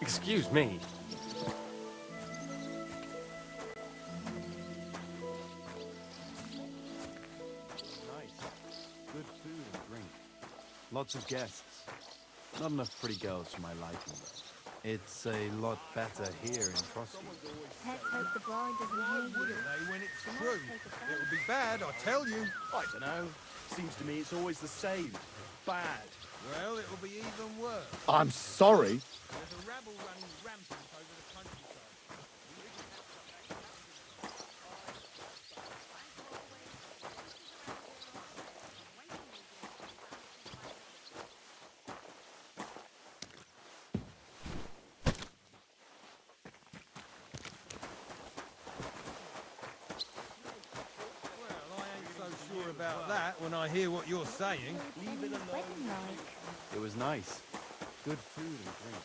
Excuse me. Nice. Good food and drink. Lots of guests. Not enough pretty girls for my liking, though. It's a lot better here in Frosty. Let's hope the bride doesn't hear you. Wouldn't they when it's true? It would be bad, I tell you. I don't know. Seems to me it's always the same. Bad. Well, it'll be even worse. I'm sorry. There's a rabble running rampant over the countryside. Well, I ain't so sure about that when I hear what you're saying. Leave it alone. It was nice. Good food and drink.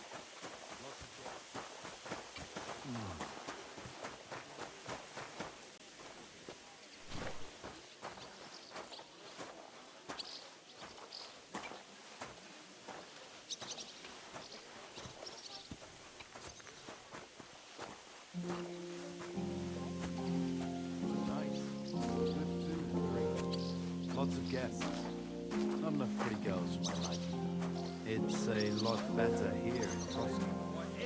Nice. Good food and drink. Lots of guests. Not enough pretty girls for my liking. It's a lot better here in Frosty.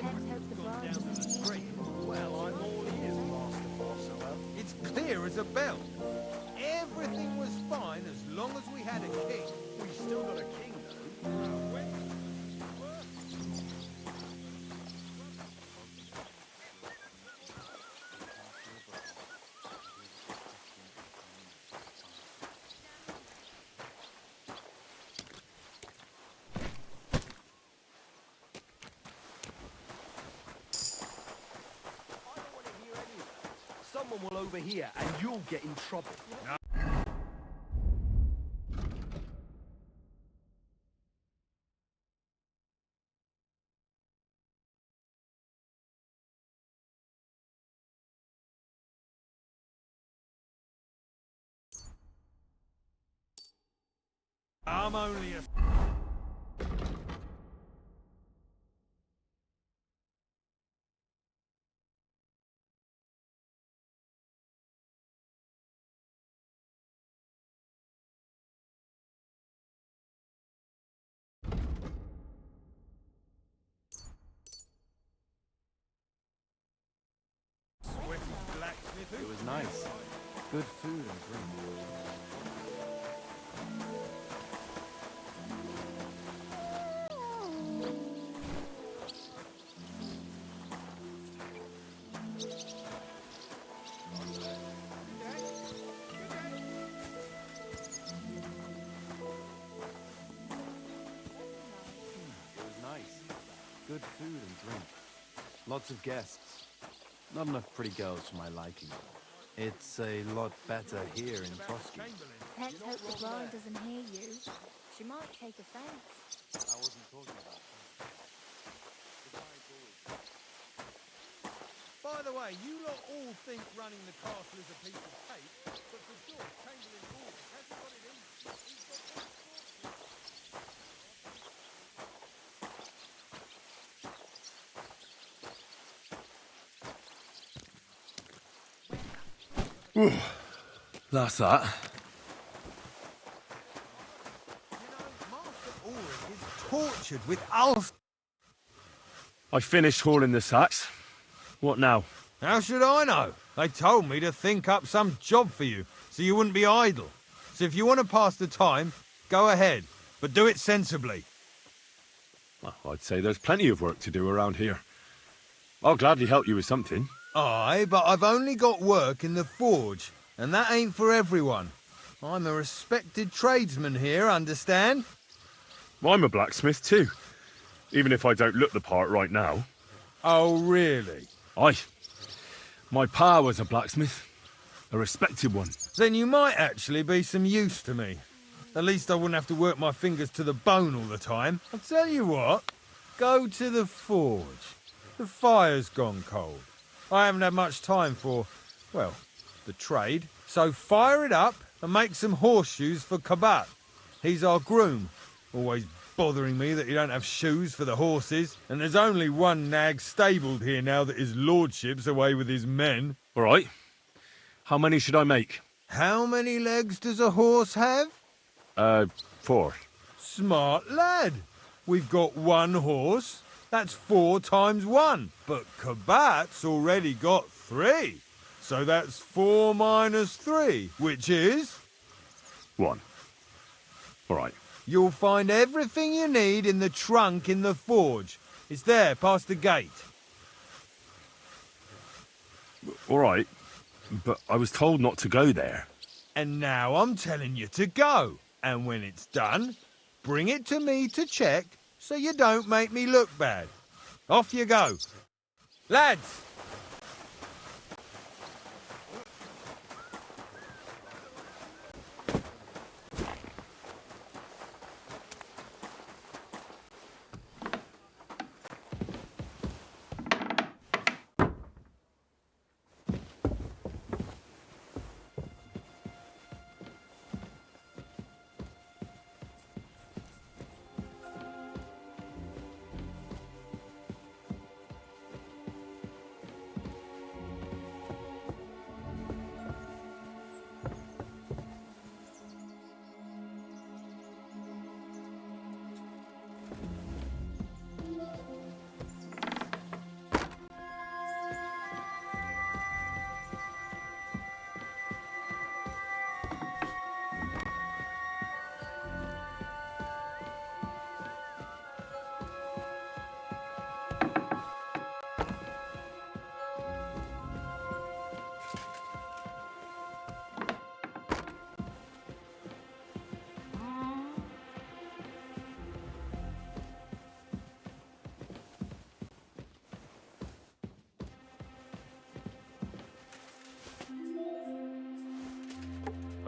Let's hope the bride doesn't hear you. Well, I'm all ears, Master Philosopher. It's clear as a bell. Everything was fine as long as we had a king. We still got a king, though. Someone will overhear and you'll get in trouble. I'm only a... sweaty blacksmith. It was nice. Good food and drink. It was nice. Good food and drink. Lots of guests. Not enough pretty girls for my liking. It's a lot better here in Frosty. Let's hope the bride doesn't hear you. She might take offense. I wasn't talking about By the way, you lot all think running the castle is a piece of cake, but for George, Chamberlain Hall hasn't got it easy. He's got all That's that. You know, Master Ulrich is tortured with ulcers. I finished hauling the sacks. What now? How should I know? They told me to think up some job for you, so you wouldn't be idle. So if you want to pass the time, go ahead, but do it sensibly. Well, I'd say there's plenty of work to do around here. I'll gladly help you with something. Aye, but I've only got work in the forge, and that ain't for everyone. I'm a respected tradesman here, understand? I'm a blacksmith too, even if I don't look the part right now. Oh, really? Aye. My pa was a blacksmith, a respected one. Then you might actually be some use to me. At least I wouldn't have to work my fingers to the bone all the time. I'll tell you what, go to the forge. The fire's gone cold. I haven't had much time for, well, the trade. So fire it up and make some horseshoes for Kabat. He's our groom. Always bothering me that you don't have shoes for the horses, and there's only one nag stabled here now that his lordship's away with his men. All right. How many should I make? How many legs does a horse have? 4. Smart lad. We've got one horse. That's 4 times 1. But Kabat's already got 3. So that's 4 minus 3, which is... 1. All right. You'll find everything you need in the trunk in the forge. It's there, past the gate. All right. But I was told not to go there. And now I'm telling you to go. And when it's done, bring it to me to check so you don't make me look bad. Off you go. Lads!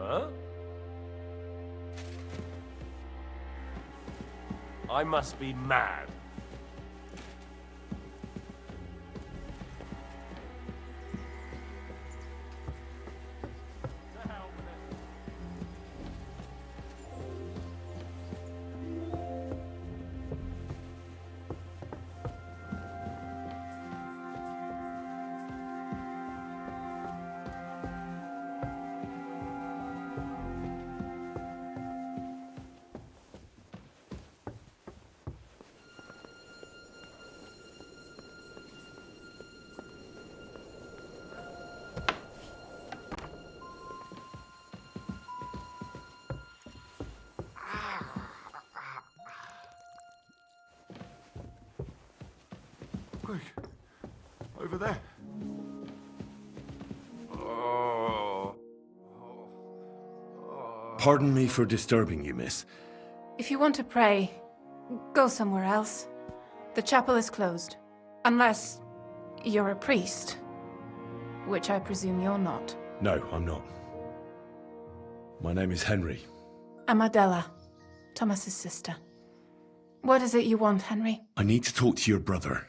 Huh? I must be mad. Quick. Over there. Pardon me for disturbing you, miss. If you want to pray, go somewhere else. The chapel is closed. Unless you're a priest. Which I presume you're not. No, I'm not. My name is Henry. I'm Adela, Thomas's sister. What is it you want, Henry? I need to talk to your brother.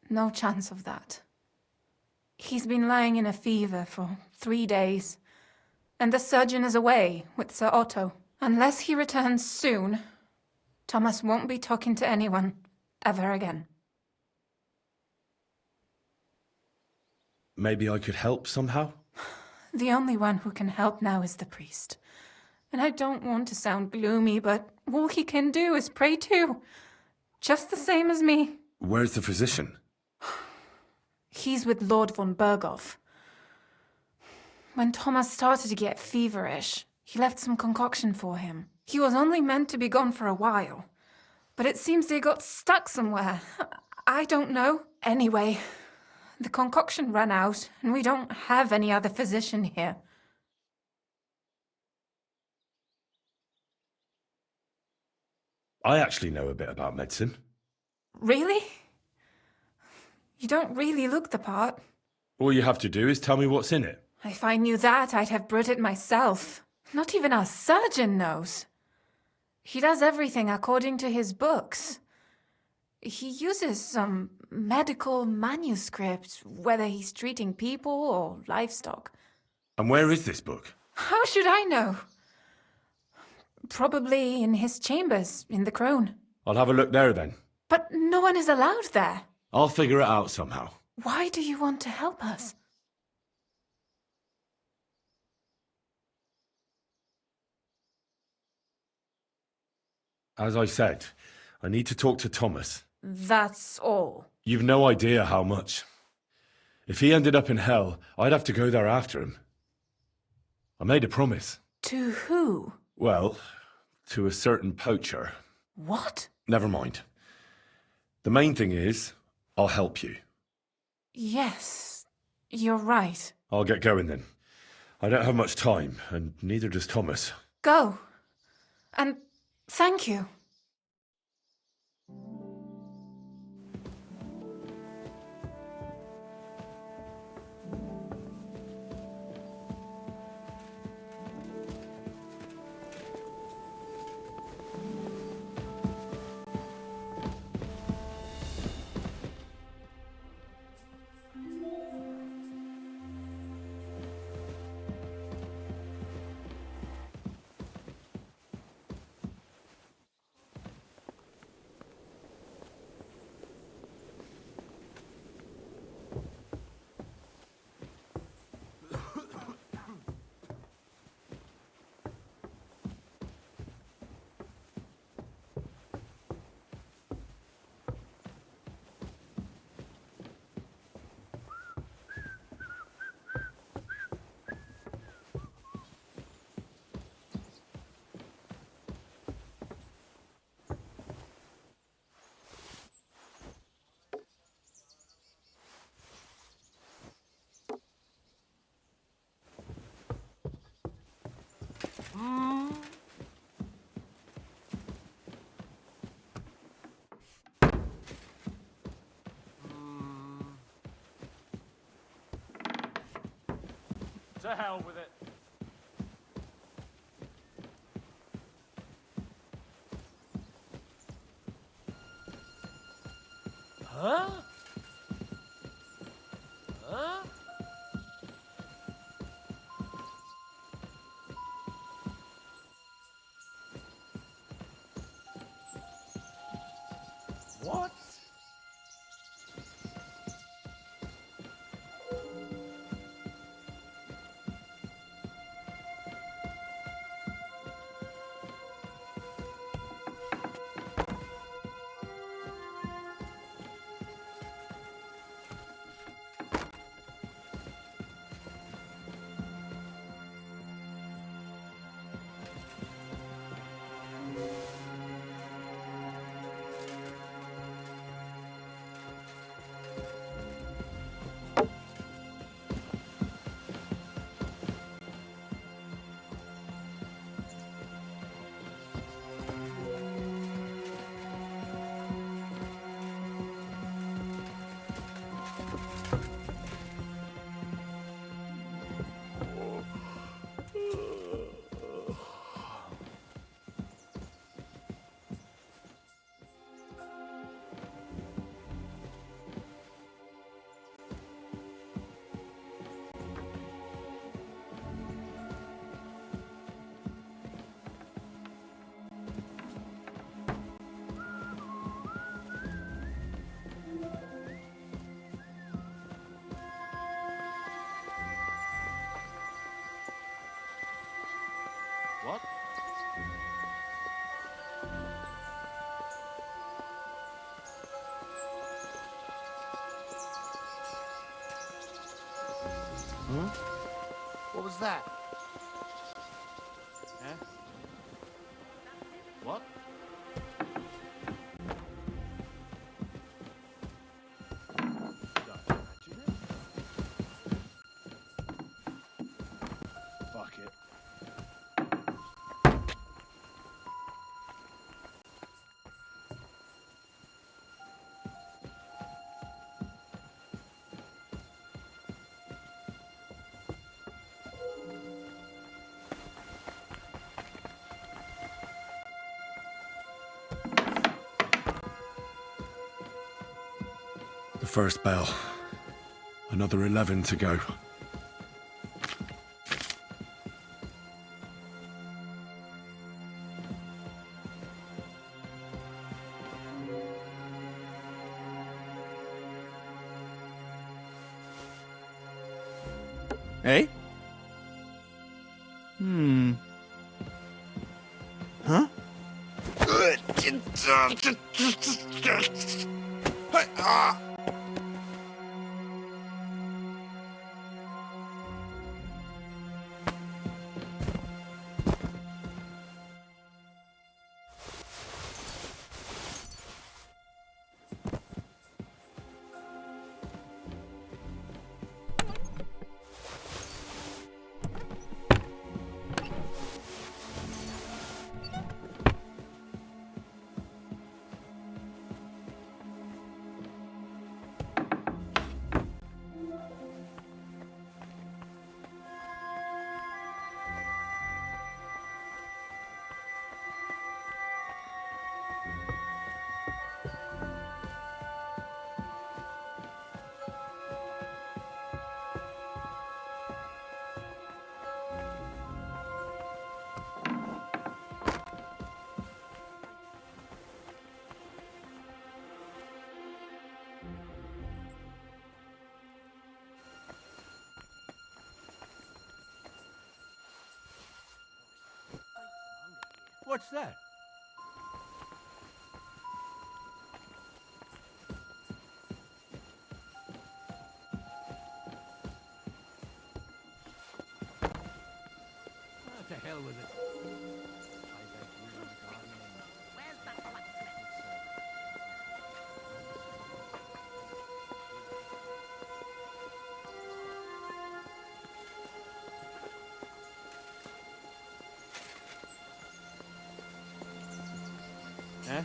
No chance of that. He's been lying in a fever for 3 days. And the surgeon is away with Sir Otto. Unless he returns soon, Thomas won't be talking to anyone ever again. Maybe I could help somehow? The only one who can help now is the priest. And I don't want to sound gloomy, but all he can do is pray too. Just the same as me. Where's the physician? He's with Lord von Berghoff. When Thomas started to get feverish, he left some concoction for him. He was only meant to be gone for a while. But it seems they got stuck somewhere. I don't know. Anyway, the concoction ran out, and we don't have any other physician here. I actually know a bit about medicine. Really? You don't really look the part. All you have to do is tell me what's in it. If I knew that, I'd have brewed it myself. Not even our surgeon knows. He does everything according to his books. He uses some medical manuscript, whether he's treating people or livestock. And where is this book? How should I know? Probably in his chambers, in the Crone. I'll have a look there then. But no one is allowed there. I'll figure it out somehow. Why do you want to help us? As I said, I need to talk to Thomas. That's all. You've no idea how much. If he ended up in hell, I'd have to go there after him. I made a promise. To who? Well, to a certain poacher. What? Never mind. The main thing is, I'll help you. Yes, you're right. I'll get going then. I don't have much time, and neither does Thomas. Go. And thank you. To hell with it. Huh? Huh? What? What? Hmm? What was that? Huh? What? Did I imagine it? Fuck it. The first bell. Another 11 to go. Eh? Huh? What's that? What the hell was it? Huh?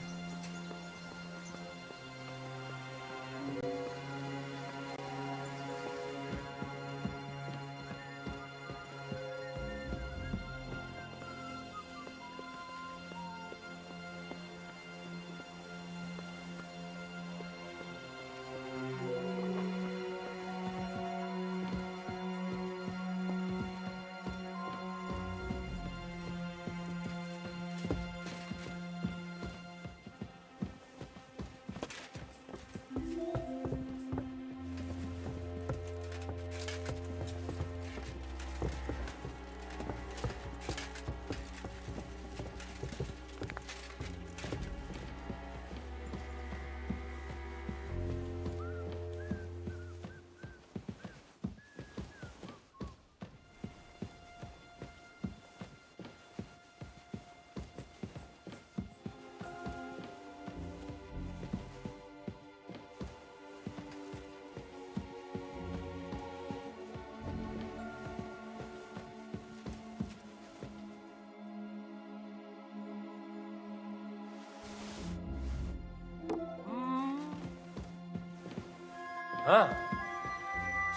Huh.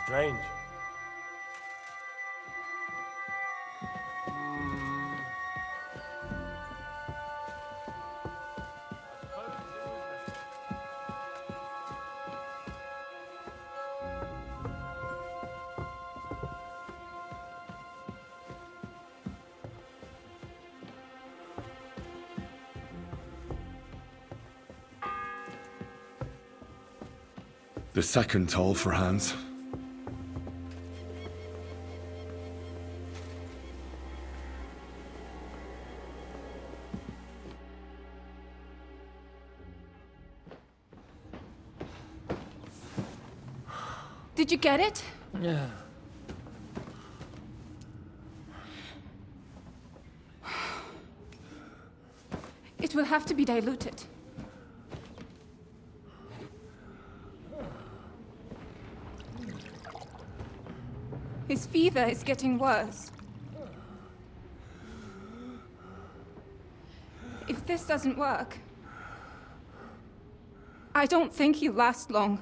Strange. The second toll for Hans. Did you get it? Yeah. It will have to be diluted. His fever is getting worse. If this doesn't work, I don't think he'll last long.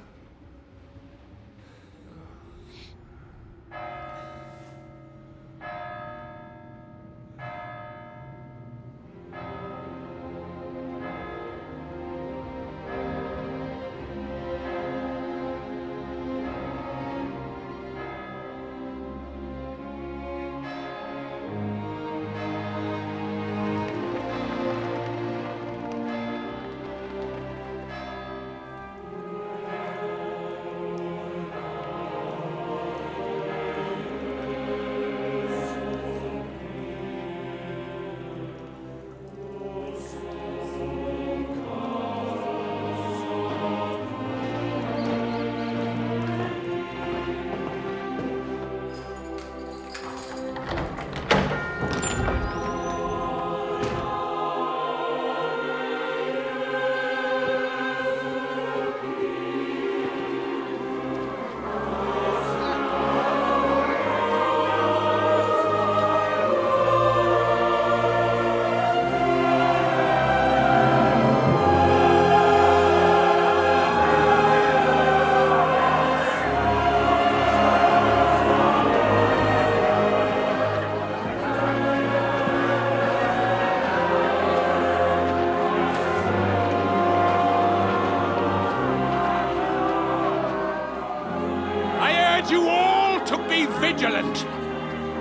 vigilant.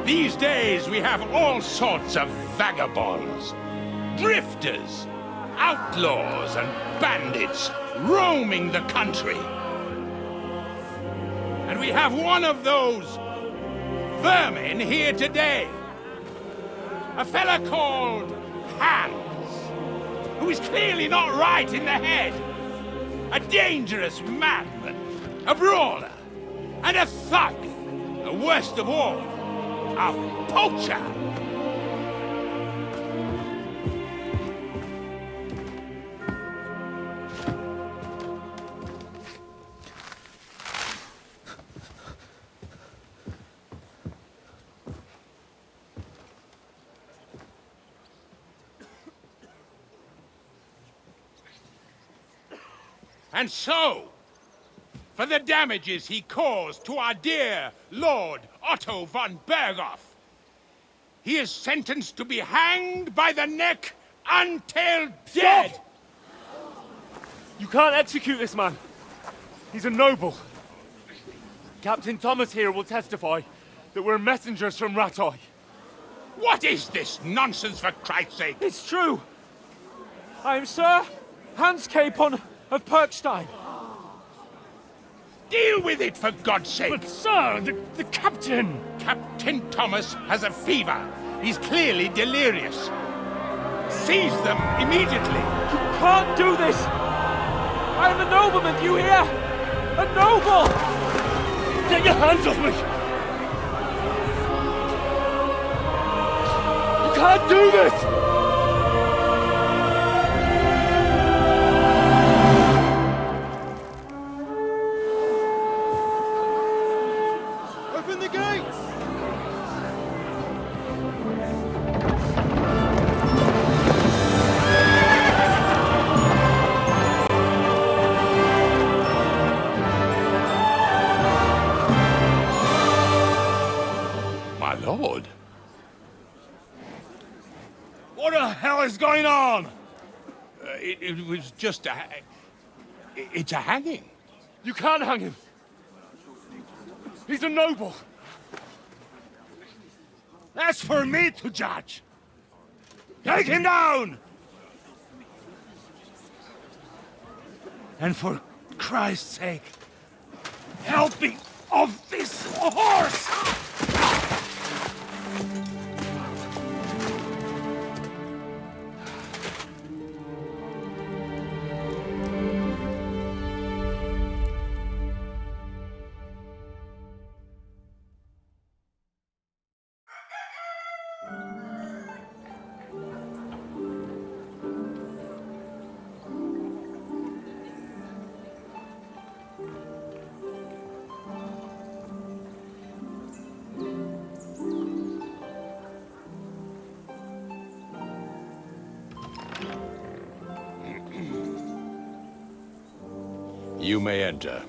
These days we have all sorts of vagabonds, drifters, outlaws and bandits roaming the country. And we have one of those vermin here today. A fella called Hans, who is clearly not right in the head. A dangerous madman, a brawler, and a thug. And worst of all, a poacher. And so, for the damages he caused to our dear Lord Otto von Berghoff, he is sentenced to be hanged by the neck until dead! Stop! You can't execute this man. He's a noble. Captain Thomas here will testify that we're messengers from Rattay. What is this nonsense, for Christ's sake? It's true. I am Sir Hans Capon of Perkstein. Deal with it, for God's sake! But sir, the captain! Captain Thomas has a fever. He's clearly delirious. Seize them immediately. You can't do this! I am a nobleman, do you hear? A noble! Get your hands off me! You can't do this! Open the gates! My lord. What the hell is going on? It was just a... It's a hanging. You can't hang him. He's a noble. That's for me to judge. Take him down! And for Christ's sake, help me off this horse! You may enter.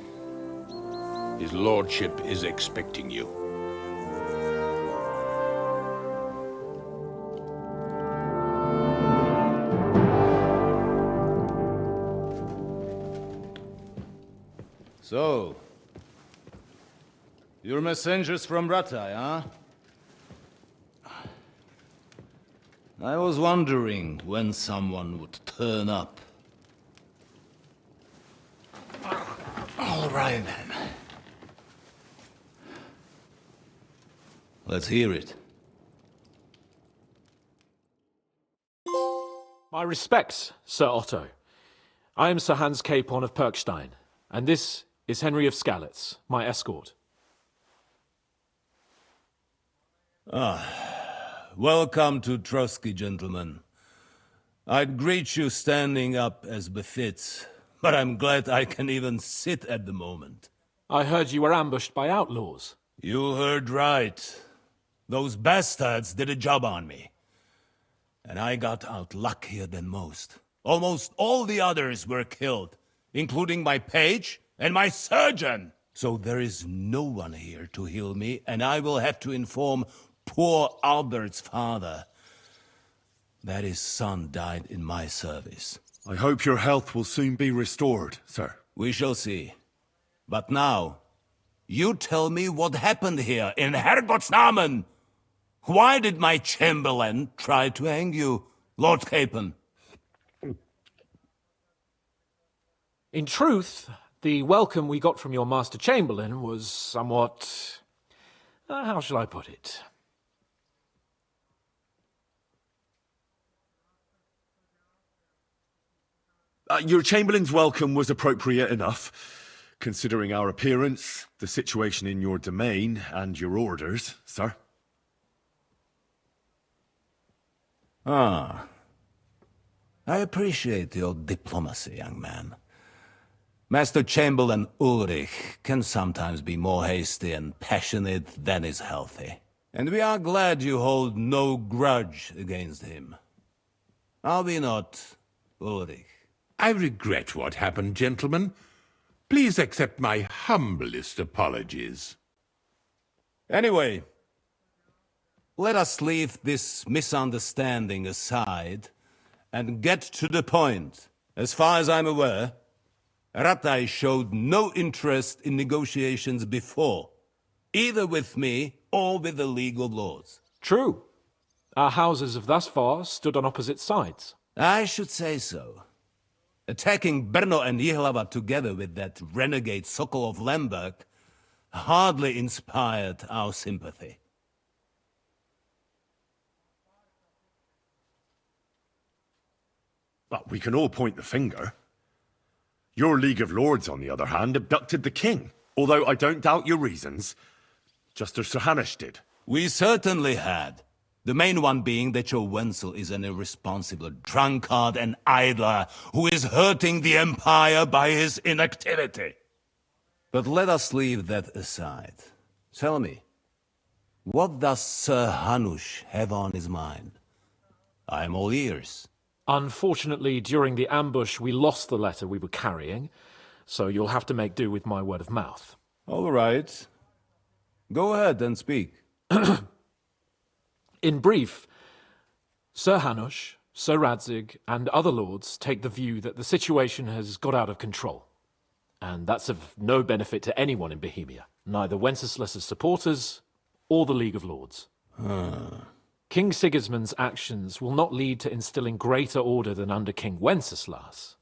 His lordship is expecting you. So, you're messengers from Rattay, huh? I was wondering when someone would turn up. All right, then. Let's hear it. My respects, Sir Otto. I am Sir Hans Capon of Perkstein, and this is Henry of Skalitz, my escort. Welcome to Trotsky, gentlemen. I'd greet you standing up as befits, but I'm glad I can even sit at the moment. I heard you were ambushed by outlaws. You heard right. Those bastards did a job on me. And I got out luckier than most. Almost all the others were killed, including my page and my surgeon. So there is no one here to heal me, and I will have to inform poor Albert's father that his son died in my service. I hope your health will soon be restored, sir. We shall see. But now, You tell me what happened here in Herrgott's Namen. Why did my chamberlain try to hang you, Lord Capon? In truth, the welcome we got from your Master Chamberlain was somewhat... how shall I put it? Your Chamberlain's welcome was appropriate enough, considering our appearance, the situation in your domain, and your orders, sir. Ah. I appreciate your diplomacy, young man. Master Chamberlain Ulrich can sometimes be more hasty and passionate than is healthy. And we are glad you hold no grudge against him. Are we not, Ulrich? I regret what happened, gentlemen. Please accept my humblest apologies. Anyway, let us leave this misunderstanding aside and get to the point. As far as I'm aware, Ratai showed no interest in negotiations before, either with me or with the League of Lords. True. Our houses have thus far stood on opposite sides. I should say so. Attacking Brno and Jihlava together with that renegade Sokol of Lemberg hardly inspired our sympathy. But we can all point the finger. Your League of Lords, on the other hand, abducted the king. Although I don't doubt your reasons, just as Sir Hanush did. We certainly had. The main one being that your Wenzel is an irresponsible drunkard and idler who is hurting the Empire by his inactivity. But let us leave that aside. Tell me, what does Sir Hanush have on his mind? I am all ears. Unfortunately, during the ambush, we lost the letter we were carrying, so you'll have to make do with my word of mouth. All right. Go ahead and speak. In brief, Sir Hanush, Sir Radzig, and other lords take the view that the situation has got out of control. And that's of no benefit to anyone in Bohemia, neither Wenceslas's supporters or the League of Lords. King Sigismund's actions will not lead to instilling greater order than under King Wenceslas.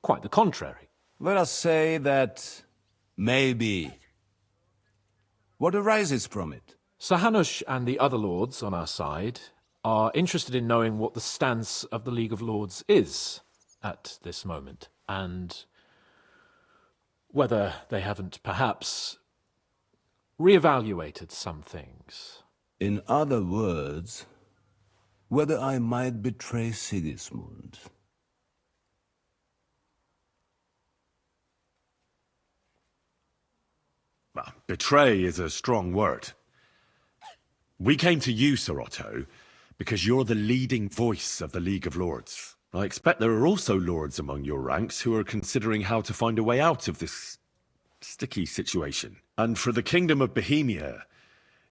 Quite the contrary. Let us say that maybe. What arises from it? Sir Hanush and the other lords on our side are interested in knowing what the stance of the League of Lords is at this moment, and whether they haven't perhaps reevaluated some things. In other words, whether I might betray Sigismund. Well, betray is a strong word. We came to you, Sir Otto, because you're the leading voice of the League of Lords. I expect there are also lords among your ranks who are considering how to find a way out of this sticky situation. And for the Kingdom of Bohemia,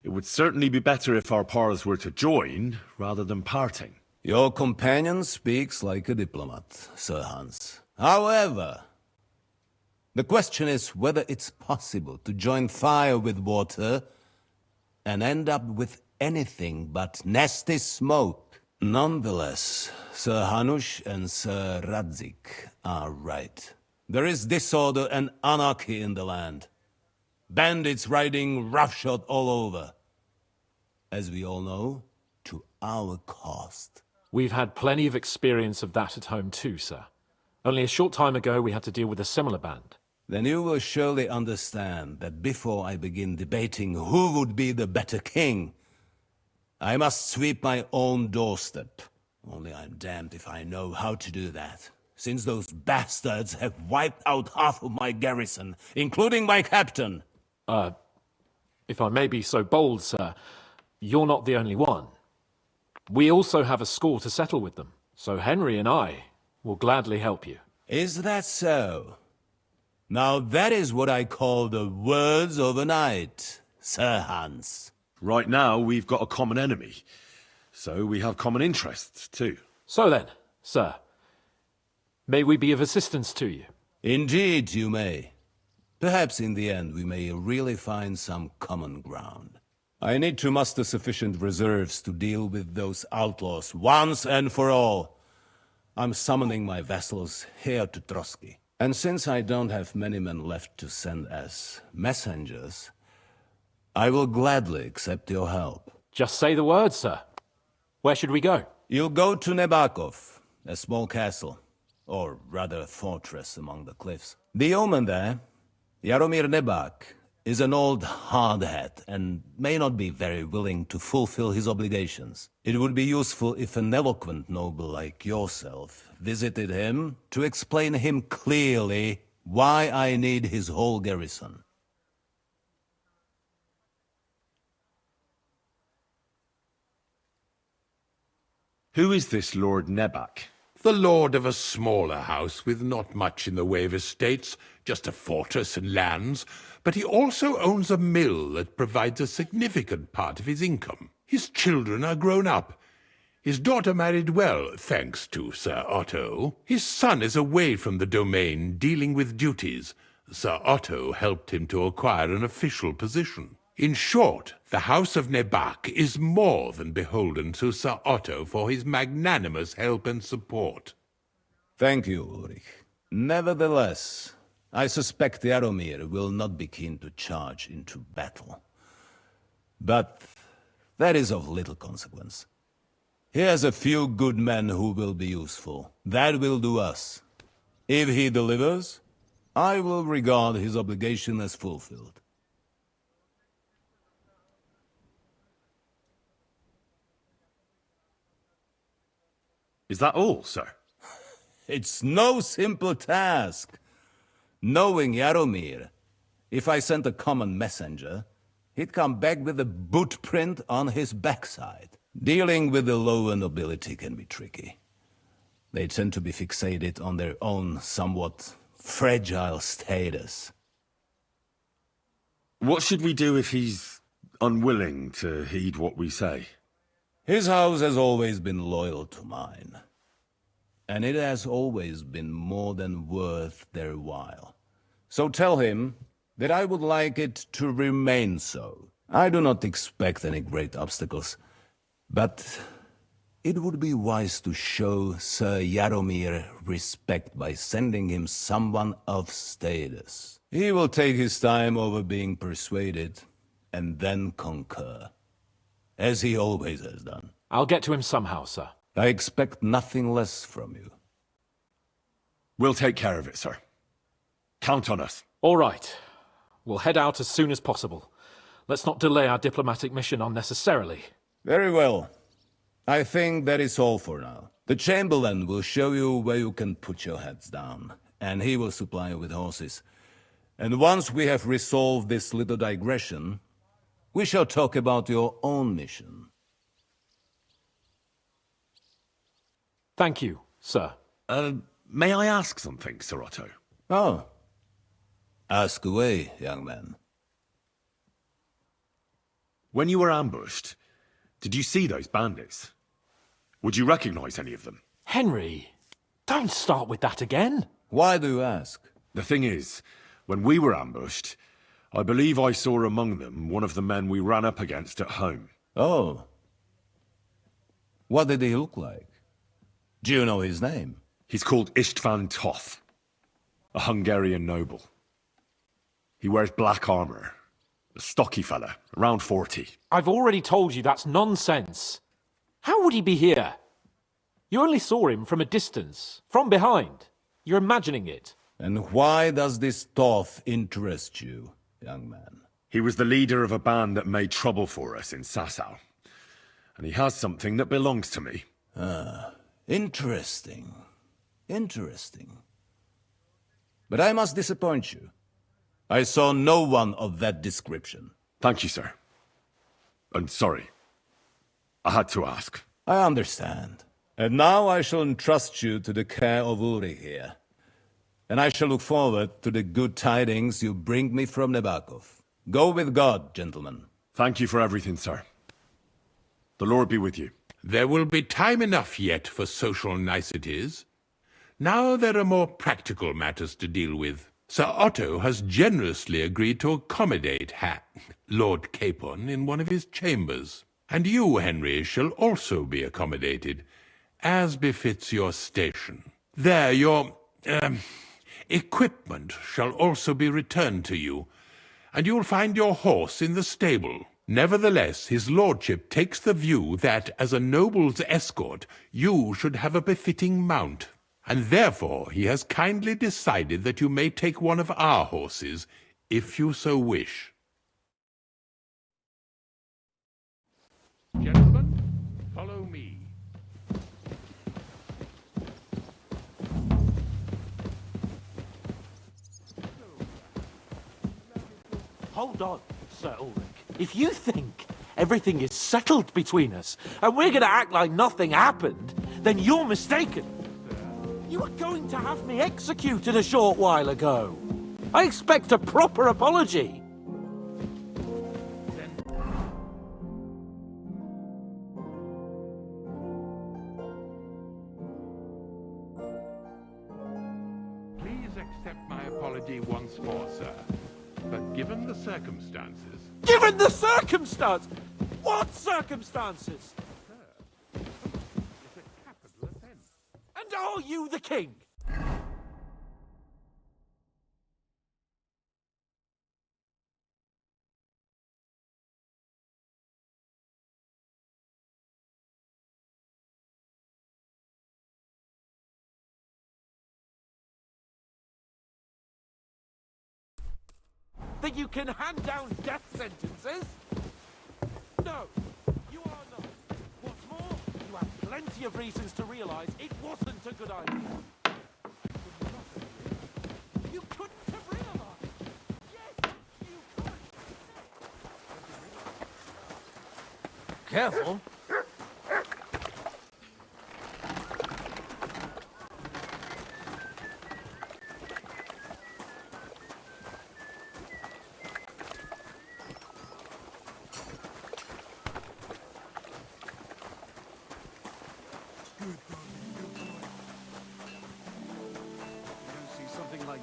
it would certainly be better if our powers were to join rather than parting. Your companion speaks like a diplomat, Sir Hans. However, the question is whether it's possible to join fire with water and end up with anything but nasty smoke. Nonetheless, Sir Hanush and Sir Radzig are right. There is disorder and anarchy in the land. Bandits riding roughshod all over. As we all know, to our cost. We've had plenty of experience of that at home too, sir. Only a short time ago we had to deal with a similar band. Then you will surely understand that before I begin debating who would be the better king, I must sweep my own doorstep. Only I'm damned if I know how to do that, since those bastards have wiped out half of my garrison, including my captain. If I may be so bold, sir, you're not the only one. We also have a score to settle with them, so Henry and I will gladly help you. Is that so? Now that is what I call the words of a knight, Sir Hans. Right now, we've got a common enemy, so we have common interests too. So then, sir, may we be of assistance to you? Indeed you may. Perhaps in the end we may really find some common ground. I need to muster sufficient reserves to deal with those outlaws once and for all. I'm summoning my vassals here to Trotsky. And since I don't have many men left to send as messengers, I will gladly accept your help. Just say the word, sir. Where should we go? You'll go to Nebakov, a small castle, or rather fortress among the cliffs. The yeoman there, Jaromir Nebak, is an old hardhat and may not be very willing to fulfill his obligations. It would be useful if an eloquent noble like yourself visited him to explain him clearly why I need his whole garrison. Who is this Lord Nebak? The lord of a smaller house with not much in the way of estates, just a fortress and lands, but he also owns a mill that provides a significant part of his income. His children are grown up. His daughter married well, thanks to Sir Otto. His son is away from the domain, dealing with duties. Sir Otto helped him to acquire an official position. In short, the House of Nebak is more than beholden to Sir Otto for his magnanimous help and support. Thank you, Ulrich. Nevertheless, I suspect Jaromir will not be keen to charge into battle. But that is of little consequence. He has a few good men who will be useful. That will do us. If he delivers, I will regard his obligation as fulfilled. Is that all, sir? It's no simple task. Knowing Jaromir, if I sent a common messenger, he'd come back with a boot print on his backside. Dealing with the lower nobility can be tricky. They tend to be fixated on their own somewhat fragile status. What should we do if he's unwilling to heed what we say? His house has always been loyal to mine. And it has always been more than worth their while. So tell him that I would like it to remain so. I do not expect any great obstacles, but it would be wise to show Sir Jaromir respect by sending him someone of status. He will take his time over being persuaded, and then concur, as he always has done. I'll get to him somehow, sir. I expect nothing less from you. We'll take care of it, sir. Count on us. All right. We'll head out as soon as possible. Let's not delay our diplomatic mission unnecessarily. Very well. I think that is all for now. The Chamberlain will show you where you can put your heads down, and he will supply you with horses. And once we have resolved this little digression, we shall talk about your own mission. Thank you, sir. May I ask something, Sir Otto? Oh. Ask away, young man. When you were ambushed, did you see those bandits? Would you recognize any of them? Henry, don't start with that again. Why do you ask? The thing is, when we were ambushed, I believe I saw among them one of the men we ran up against at home. Oh. What did he look like? Do you know his name? He's called Istvan Toth, a Hungarian noble. He wears black armor, a stocky fella, around 40. I've already told you that's nonsense. How would he be here? You only saw him from a distance, from behind. You're imagining it. And why does this Toth interest you, young man? He was the leader of a band that made trouble for us in Sasau. And he has something that belongs to me. Interesting. Interesting. But I must disappoint you. I saw no one of that description. Thank you, sir. And sorry. I had to ask. I understand. And now I shall entrust you to the care of Ulrich here. And I shall look forward to the good tidings you bring me from Nebakov. Go with God, gentlemen. Thank you for everything, sir. The Lord be with you. There will be time enough yet for social niceties. Now there are more practical matters to deal with. Sir Otto has generously agreed to accommodate Lord Capon in one of his chambers. And you, Henry, shall also be accommodated, as befits your station. There, your equipment shall also be returned to you, and you will find your horse in the stable. Nevertheless, his lordship takes the view that, as a noble's escort, you should have a befitting mount, and therefore he has kindly decided that you may take one of our horses, if you so wish. Gentlemen, follow me. Hold on, Sir Ulrich. If you think everything is settled between us, and we're going to act like nothing happened, then you're mistaken. You were going to have me executed a short while ago. I expect a proper apology. Please accept my apology once more, sir. But given the circumstances... Given the circumstance? What circumstances? Sir, it's a capital offence. And are you the king? That you can hand down death sentences? No, you are not. What's more, you have plenty of reasons to realise it wasn't a good idea. You couldn't have realised. Yes, you could. Careful.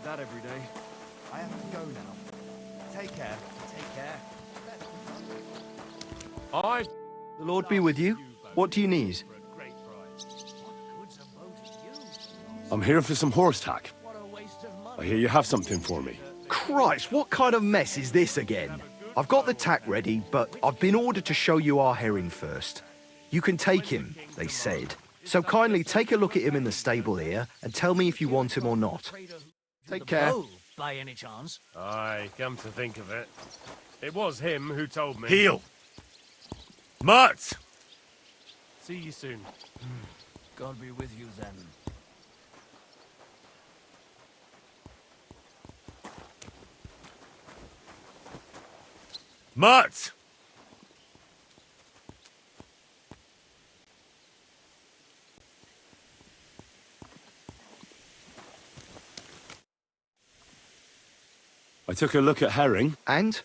That every day. I have to go now. Take care. Take care. The Lord be with you. What do you need? I'm here for some horse tack. I hear you have something for me. Christ, what kind of mess is this again? I've got the tack ready, but I've been ordered to show you our herring first. You can take him, they said. So kindly take a look at him in the stable here and tell me if you want him or not. Take care. By any chance? Aye, come to think of it. It was him who told me. Heel! Mutt! See you soon. God be with you then. Mutt! I took a look at Herring. And?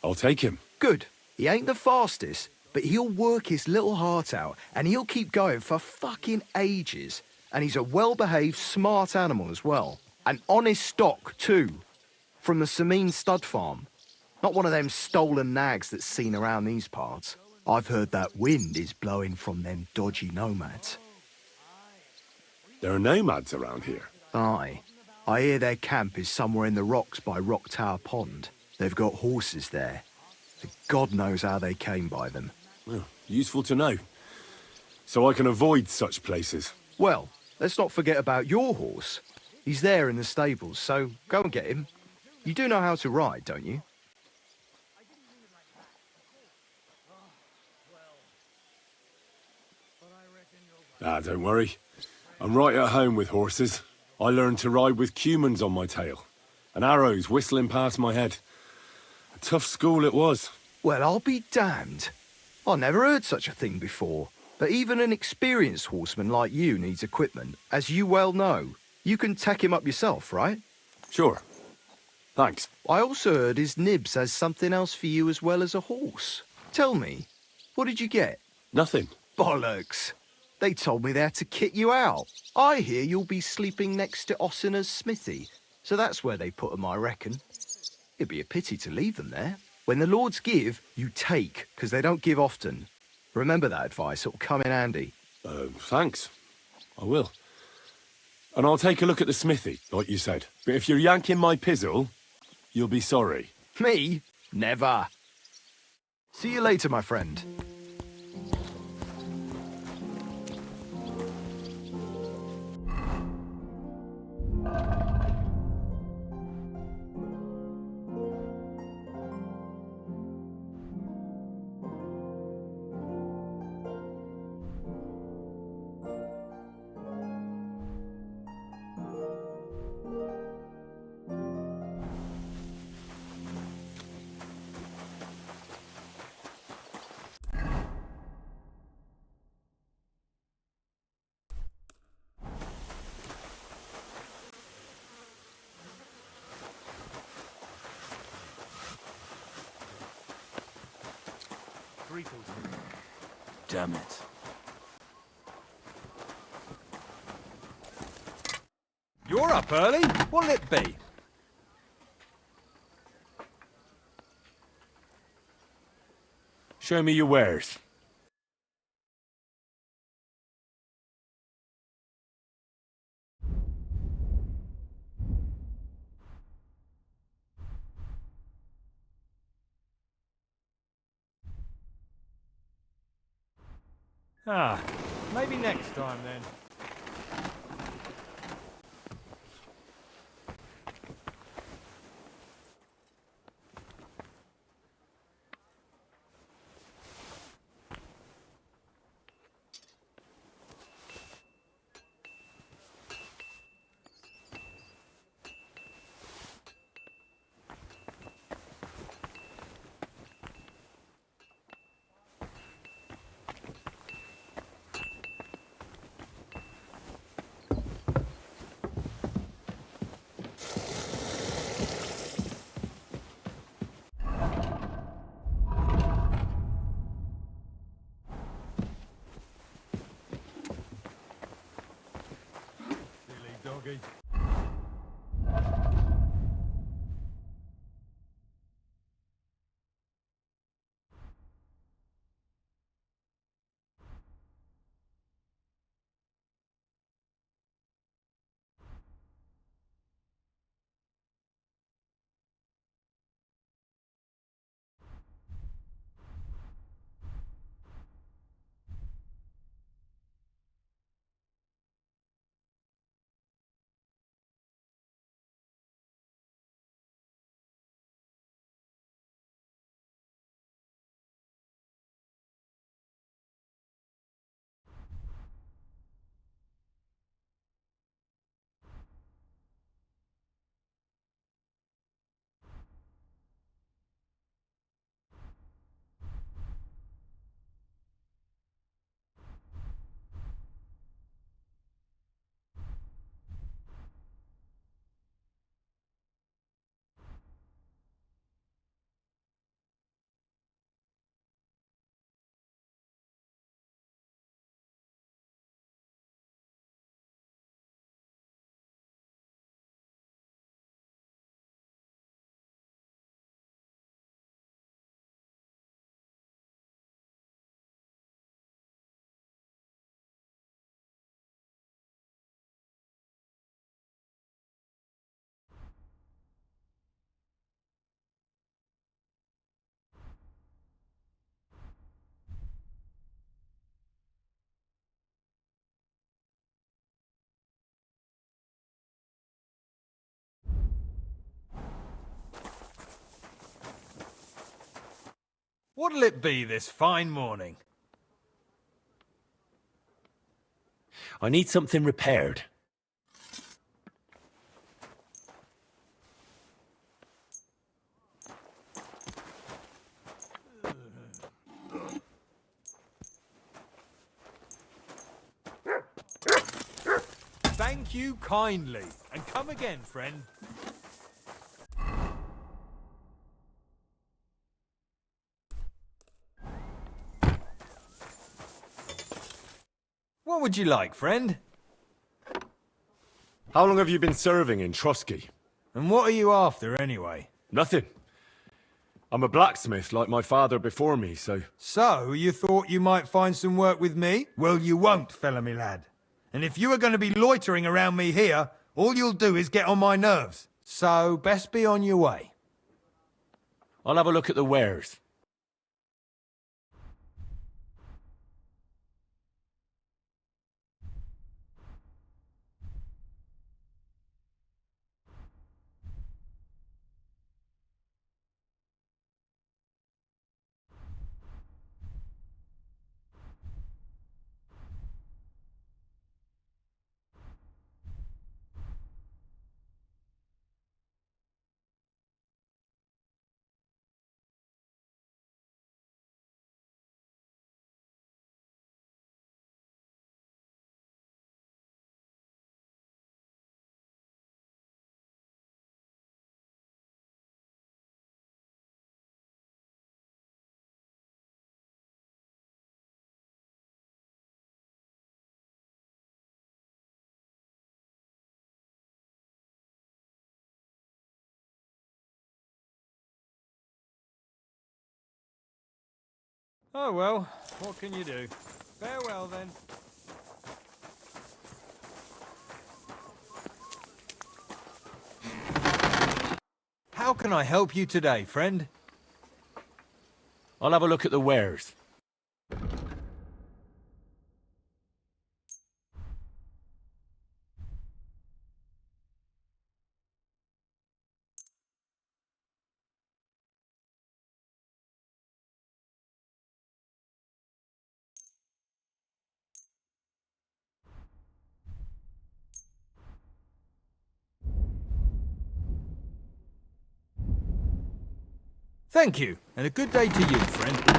I'll take him. Good. He ain't the fastest, but he'll work his little heart out, and he'll keep going for fucking ages. And he's a well-behaved, smart animal as well. An honest stock, too. From the Sameen stud farm. Not one of them stolen nags that's seen around these parts. I've heard that wind is blowing from them dodgy nomads. There are nomads around here. Aye. I hear their camp is somewhere in the rocks by Rock Tower Pond. They've got horses there. God knows how they came by them. Well, useful to know. So I can avoid such places. Well, let's not forget about your horse. He's there in the stables, so go and get him. You do know how to ride, don't you? Ah, don't worry. I'm right at home with horses. I learned to ride with cumans on my tail, and arrows whistling past my head. A tough school it was. Well, I'll be damned. I never heard such a thing before. But even an experienced horseman like you needs equipment, as you well know. You can tack him up yourself, right? Sure. Thanks. I also heard his Nibs has something else for you as well as a horse. Tell me, what did you get? Nothing. Bollocks. They told me they had to kick you out. I hear you'll be sleeping next to Ossiner's smithy, so that's where they put 'em, I reckon. It'd be a pity to leave them there. When the Lords give, you take, 'cause they don't give often. Remember that advice, it'll come in handy. Thanks. I will. And I'll take a look at the smithy, like you said. But if you're yanking my pizzle, you'll be sorry. Me? Never. See you later, my friend. Damn it. You're up early? What'll it be? Show me your wares. Ah, maybe next time then. Silly doggy. What'll it be this fine morning? I need something repaired. Thank you kindly, and come again, friend. would you like, friend? How long have you been serving in Trotsky? And what are you after, anyway? Nothing. I'm a blacksmith like my father before me, so... So, you thought you might find some work with me? Well, you won't, fella me lad. And if you are going to be loitering around me here, all you'll do is get on my nerves. So, best be on your way. I'll have a look at the wares. Oh well, what can you do? Farewell then. How can I help you today, friend? I'll have a look at the wares. Thank you, and a good day to you, friend.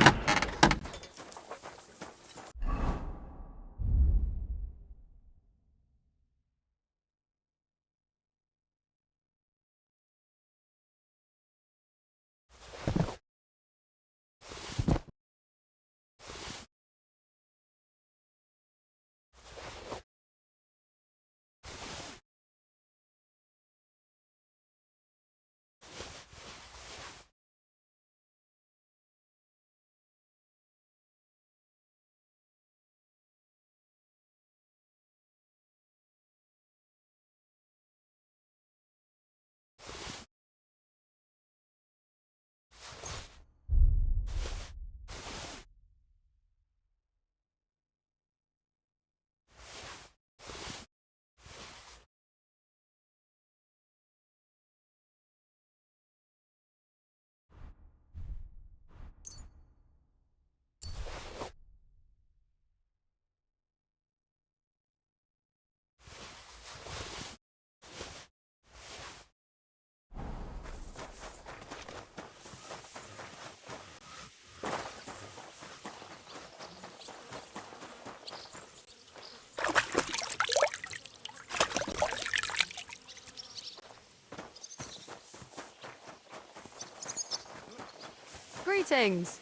Greetings.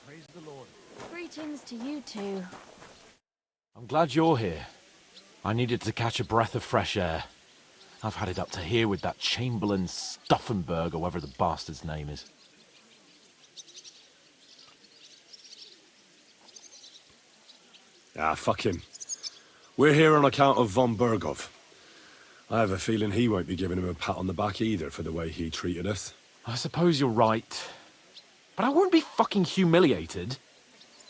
Praise the Lord. Greetings to you too. I'm glad you're here. I needed to catch a breath of fresh air. I've had it up to here with that Chamberlain Stauffenberg, or whatever the bastard's name is. Ah, fuck him. We're here on account of von Berghoff. I have a feeling he won't be giving him a pat on the back either for the way he treated us. I suppose you're right. But I won't be fucking humiliated.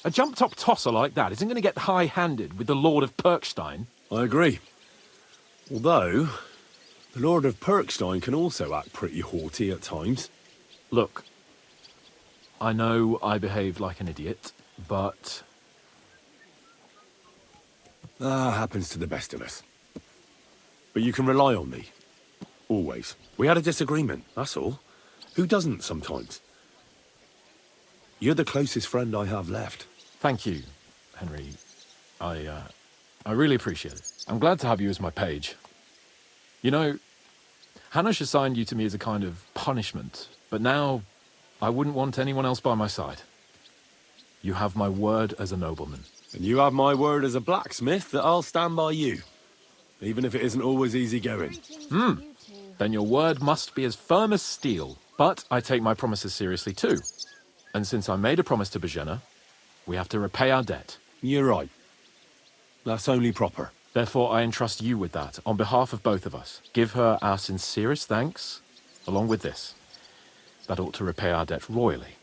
A jump-top tosser like that isn't going to get high-handed with the Lord of Perkstein. I agree. Although, the Lord of Perkstein can also act pretty haughty at times. Look, I know I behaved like an idiot, but... happens to the best of us. But you can rely on me. Always. We had a disagreement, that's all. Who doesn't sometimes? You're the closest friend I have left. Thank you, Henry. I really appreciate it. I'm glad to have you as my page. You know, Hanush assigned you to me as a kind of punishment, but now I wouldn't want anyone else by my side. You have my word as a nobleman. And you have my word as a blacksmith that I'll stand by you, even if it isn't always easy going. Then your word must be as firm as steel. But I take my promises seriously too. And since I made a promise to Bajena, we have to repay our debt. You're right. That's only proper. Therefore, I entrust you with that, on behalf of both of us. Give her our sincerest thanks, along with this. That ought to repay our debt royally.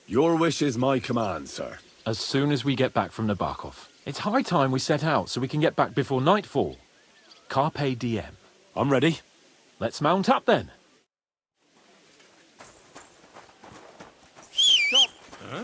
Your wish is my command, sir. As soon as we get back from Nabokov. It's high time we set out so we can get back before nightfall. Carpe diem. I'm ready. Let's mount up then. Stop. Huh?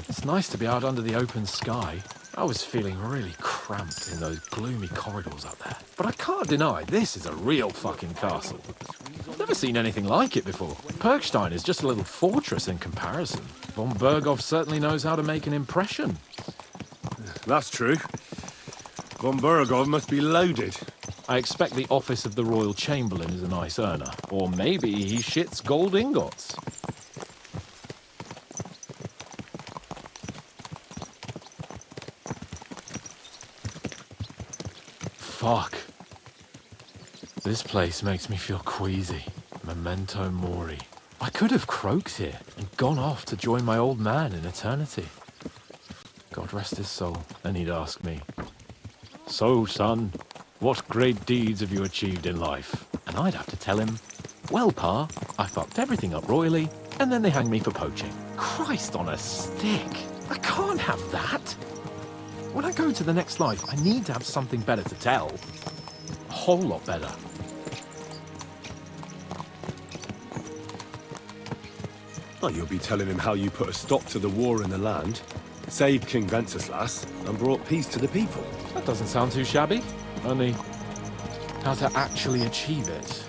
It's nice to be out under the open sky. I was feeling really cramped in those gloomy corridors up there. But I can't deny, this is a real fucking castle. I've never seen anything like it before. Perkstein is just a little fortress in comparison. Von Berghoff certainly knows how to make an impression. That's true. Von Berghoff must be loaded. I expect the office of the Royal Chamberlain is a nice earner. Or maybe he shits gold ingots. Fuck. This place makes me feel queasy. Memento mori. I could have croaked here and gone off to join my old man in eternity. God rest his soul. And he'd ask me, "So, son, what great deeds have you achieved in life?" And I'd have to tell him, "Well, Pa, I fucked everything up royally, and then they hanged me for poaching." Christ on a stick. I can't have that. When I go to the next life, I need to have something better to tell. A whole lot better. Well, you'll be telling him how you put a stop to the war in the land, saved King Wenceslas, and brought peace to the people. That doesn't sound too shabby. Only, how to actually achieve it.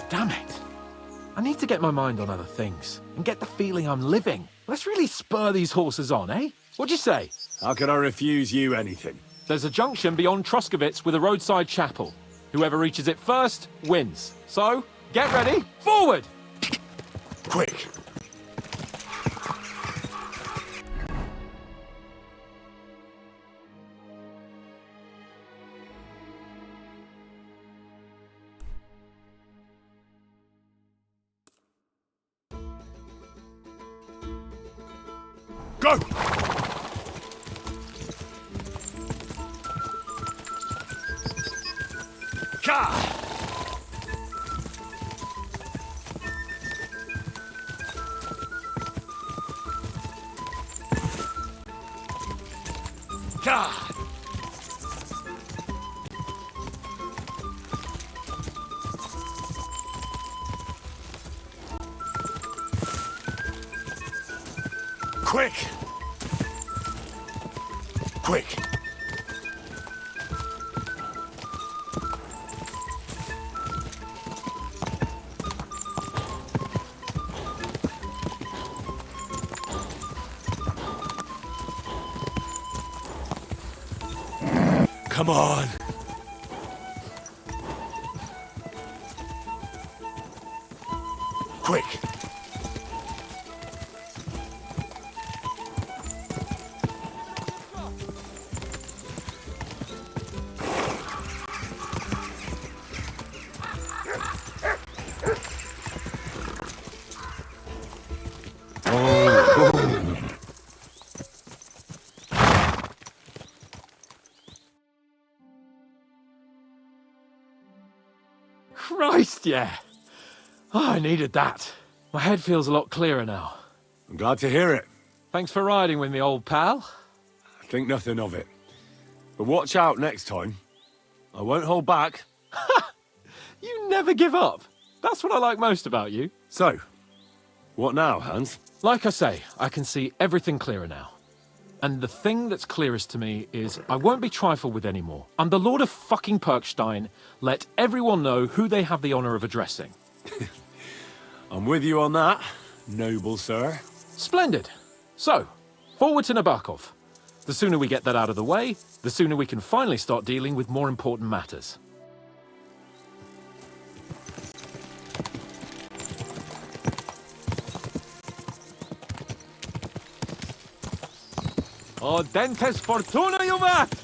Damn it. I need to get my mind on other things and get the feeling I'm living. Let's really spur these horses on, eh? What'd you say? How can I refuse you anything? There's a junction beyond Troskovitz with a roadside chapel. Whoever reaches it first wins. So, get ready, forward! Quick! Go! Ka! Ka! Quick! Quick! Come on! Quick! Christ, yeah. Oh, I needed that. My head feels a lot clearer now. I'm glad to hear it. Thanks for riding with me, old pal. I think nothing of it. But watch out next time. I won't hold back. You never give up. That's what I like most about you. So, what now, Hans? Like I say, I can see everything clearer now. And the thing that's clearest to me is I won't be trifled with anymore. I'm the Lord of fucking Perkstein. Let everyone know who they have the honor of addressing. I'm with you on that, noble sir. Splendid. So, forward to Nabokov. The sooner we get that out of the way, the sooner we can finally start dealing with more important matters. Oh, dentes fortuna, Juvat!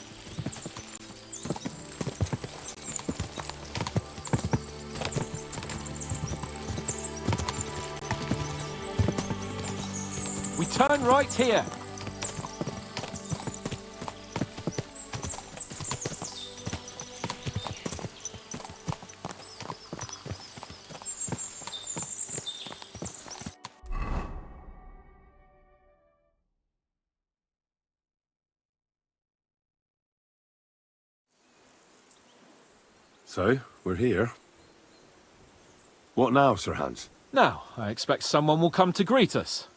We turn right here. So, we're here. What now, Sir Hans? Now, I expect someone will come to greet us.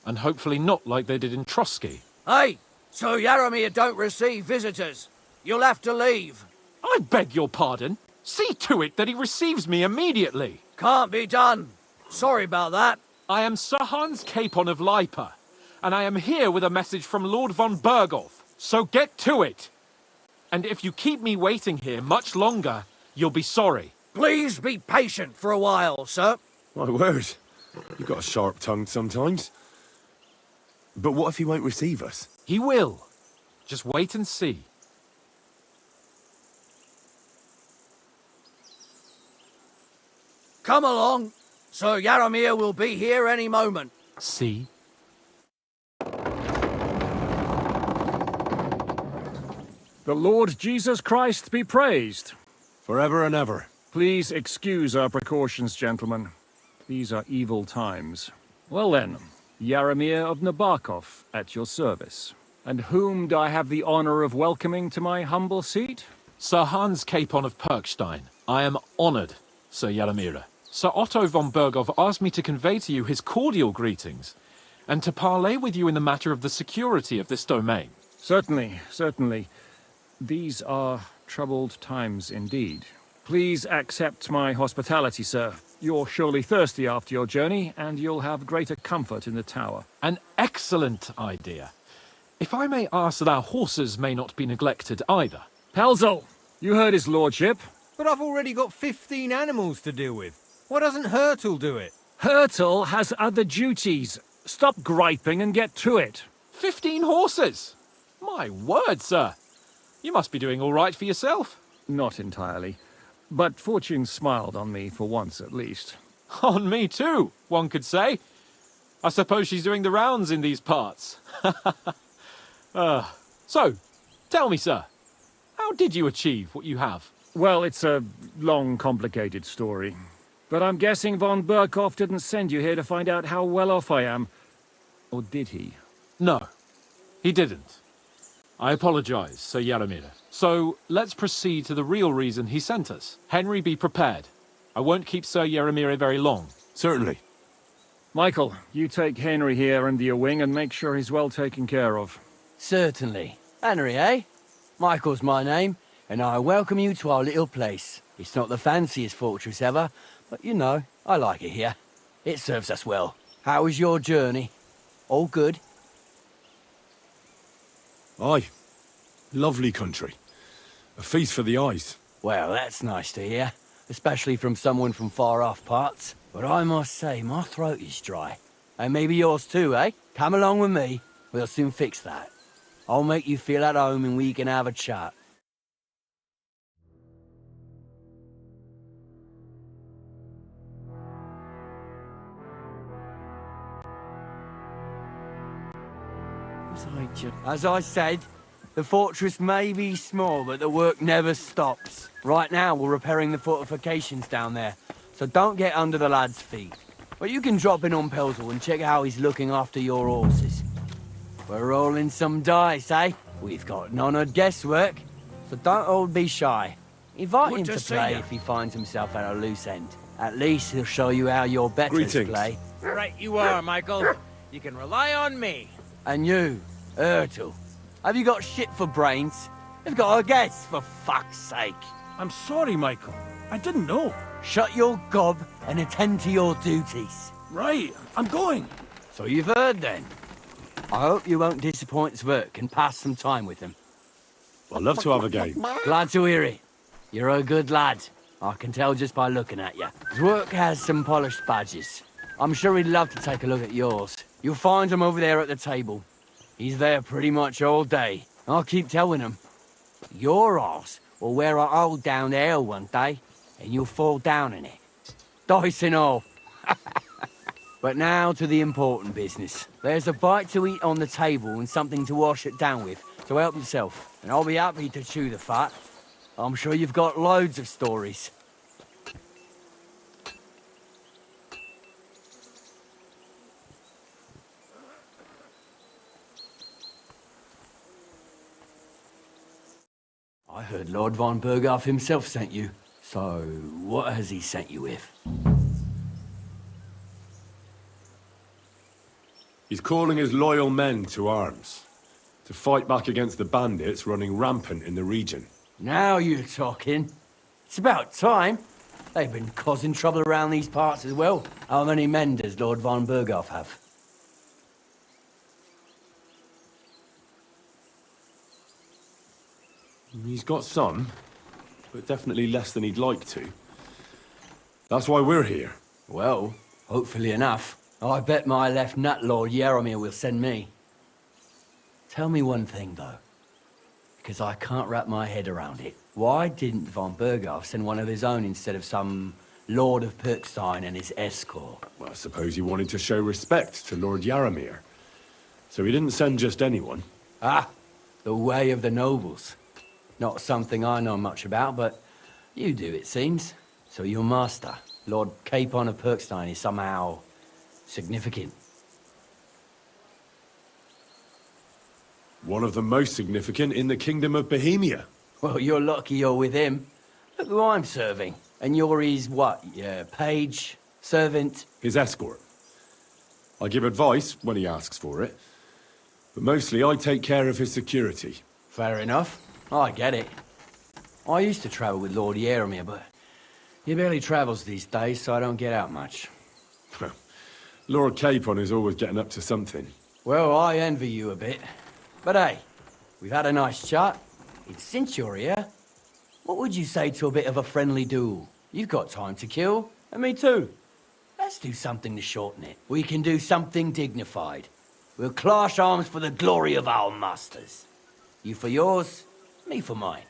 And hopefully not like they did in Trotsky. Hey, Sir Yaramir don't receive visitors. You'll have to leave. I beg your pardon. See to it that he receives me immediately. Can't be done. Sorry about that. I am Sir Hans Capon of Lipa, and I am here with a message from Lord von Berghoff. So get to it. And if you keep me waiting here much longer, you'll be sorry. Please be patient for a while, sir. My word. You've got a sharp tongue sometimes. But what if he won't receive us? He will. Just wait and see. Come along. Sir Yaramir will be here any moment. See? The Lord Jesus Christ be praised. Forever and ever. Please excuse our precautions, gentlemen. These are evil times. Well then, Yaramir of Nabokov at your service. And whom do I have the honor of welcoming to my humble seat? Sir Hans Capon of Perkstein. I am honored, Sir Yaramir. Sir Otto von Berghoff asked me to convey to you his cordial greetings, and to parley with you in the matter of the security of this domain. Certainly, certainly. These are troubled times indeed. Please accept my hospitality, sir. You're surely thirsty after your journey, and you'll have greater comfort in the tower. An excellent idea. If I may ask that our horses may not be neglected either. Pelzel, you heard his lordship. But I've already got 15 animals to deal with. Why doesn't Hurtle do it? Hurtle has other duties. Stop griping and get to it. 15 horses? My word, sir. You must be doing all right for yourself. Not entirely. But fortune smiled on me for once at least. On me too, one could say. I suppose she's doing the rounds in these parts. So, tell me, sir, how did you achieve what you have? Well, it's a long, complicated story. But I'm guessing von Berghoff didn't send you here to find out how well off I am. Or did he? No, he didn't. I apologize, Sir Yaramir. So, let's proceed to the real reason he sent us. Henry, be prepared. I won't keep Sir Yaramir very long. Certainly. Michael, you take Henry here under your wing and make sure he's well taken care of. Certainly. Henry, eh? Michael's my name, and I welcome you to our little place. It's not the fanciest fortress ever, but you know, I like it here. It serves us well. How was your journey? All good? Aye. Lovely country. A feast for the eyes. Well, that's nice to hear, especially from someone from far-off parts. But I must say, my throat is dry. And maybe yours too, eh? Come along with me. We'll soon fix that. I'll make you feel at home and we can have a chat. As I said, the fortress may be small, but the work never stops. Right now, we're repairing the fortifications down there, so don't get under the lad's feet. But you can drop in on Pelzel and check how he's looking after your horses. We're rolling some dice, eh? We've got none of guesswork, so don't all be shy. Invite him to play if he finds himself at a loose end. At least he'll show you how your betters play. Right you are, Michael. You can rely on me. And you, Ertl, have you got shit for brains? You've got a guess, for fuck's sake. I'm sorry, Michael. I didn't know. Shut your gob and attend to your duties. Right, I'm going. So you've heard then. I hope you won't disappoint Svert and pass some time with him. I'd love to have a game. Glad to hear it. You're a good lad. I can tell just by looking at you. Zwerk has some polished badges. I'm sure he'd love to take a look at yours. You'll find him over there at the table. He's there pretty much all day. I'll keep telling him. Your arse will wear a hole down there one day, and you'll fall down in it. Dice and all. But now to the important business. There's a bite to eat on the table and something to wash it down with, so help yourself. And I'll be happy to chew the fat. I'm sure you've got loads of stories. I heard Lord von Berghoff himself sent you. So, what has he sent you with? He's calling his loyal men to arms, to fight back against the bandits running rampant in the region. Now you're talking. It's about time. They've been causing trouble around these parts as well. How many men does Lord von Berghoff have? He's got some, but definitely less than he'd like to. That's why we're here. Well, hopefully enough. I bet my left nut Lord Yaromir will send me. Tell me one thing, though, because I can't wrap my head around it. Why didn't von Berghoff send one of his own instead of some Lord of Pirkstein and his escort? Well, I suppose he wanted to show respect to Lord Yaromir. So he didn't send just anyone. Ah, the way of the nobles. Not something I know much about, but you do, it seems. So your master, Lord Capon of Pirkstein, is somehow significant. One of the most significant in the Kingdom of Bohemia. Well, you're lucky you're with him. Look who I'm serving. And you're his, what, page, servant? His escort. I give advice when he asks for it, but mostly I take care of his security. Fair enough. I get it. I used to travel with Lord Yaromir, but he barely travels these days, so I don't get out much. Lord Capon is always getting up to something. Well, I envy you a bit. But hey, we've had a nice chat. And since you're here, what would you say to a bit of a friendly duel? You've got time to kill, and me too. Let's do something to shorten it. We can do something dignified. We'll clash arms for the glory of our masters. You for yours, me for mine.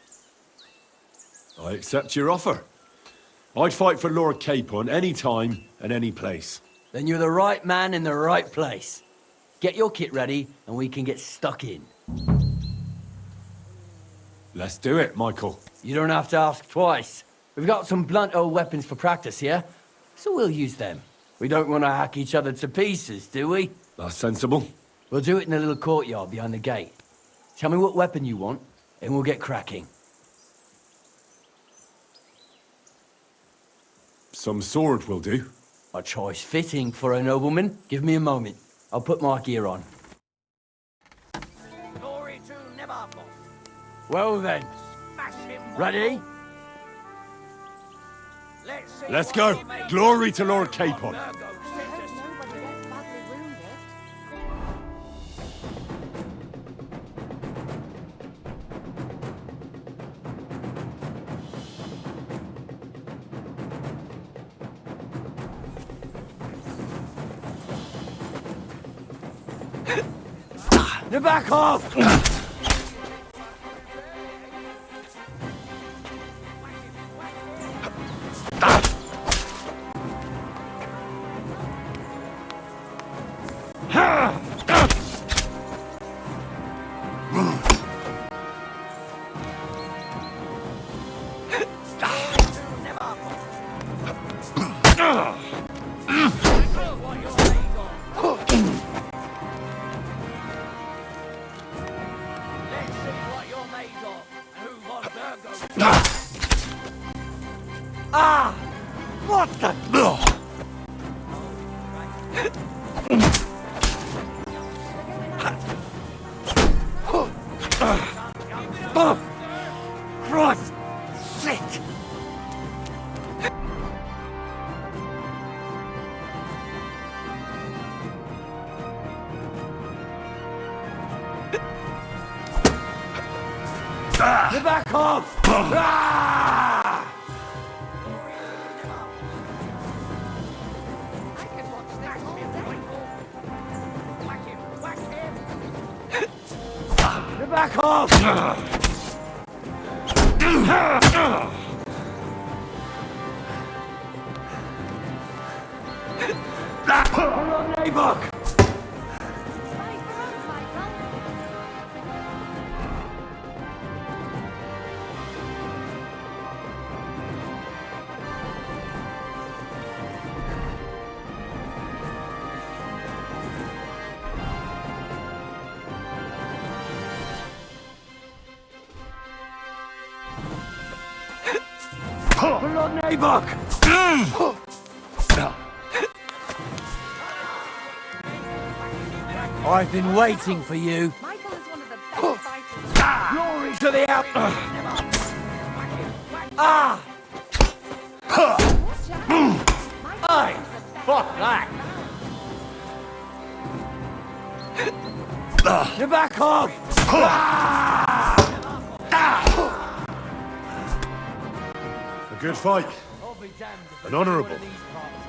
I accept your offer. I'd fight for Lord Capon any time and any place. Then you're the right man in the right place. Get your kit ready, and we can get stuck in. Let's do it, Michael. You don't have to ask twice. We've got some blunt old weapons for practice here, so we'll use them. We don't want to hack each other to pieces, do we? That's sensible. We'll do it in the little courtyard behind the gate. Tell me what weapon you want, and we'll get cracking. Some sword will do. A choice fitting for a nobleman. Give me a moment. I'll put my gear on. Glory to Nebarkov. Well then. Smash him. Ready? Let's go. Glory to Lord Capon. I hope nobody gets badly wounded. Nebarkov! Ah! What the? Cross! Shit! Back off! Ah! Back off! Embark! Embark! I've been waiting for you. Michael is one of the best fighters. Glory to the out! Ah! Aye! Fuck that! You're back off! A good fight. I'll be damned if An honourable. one of these parts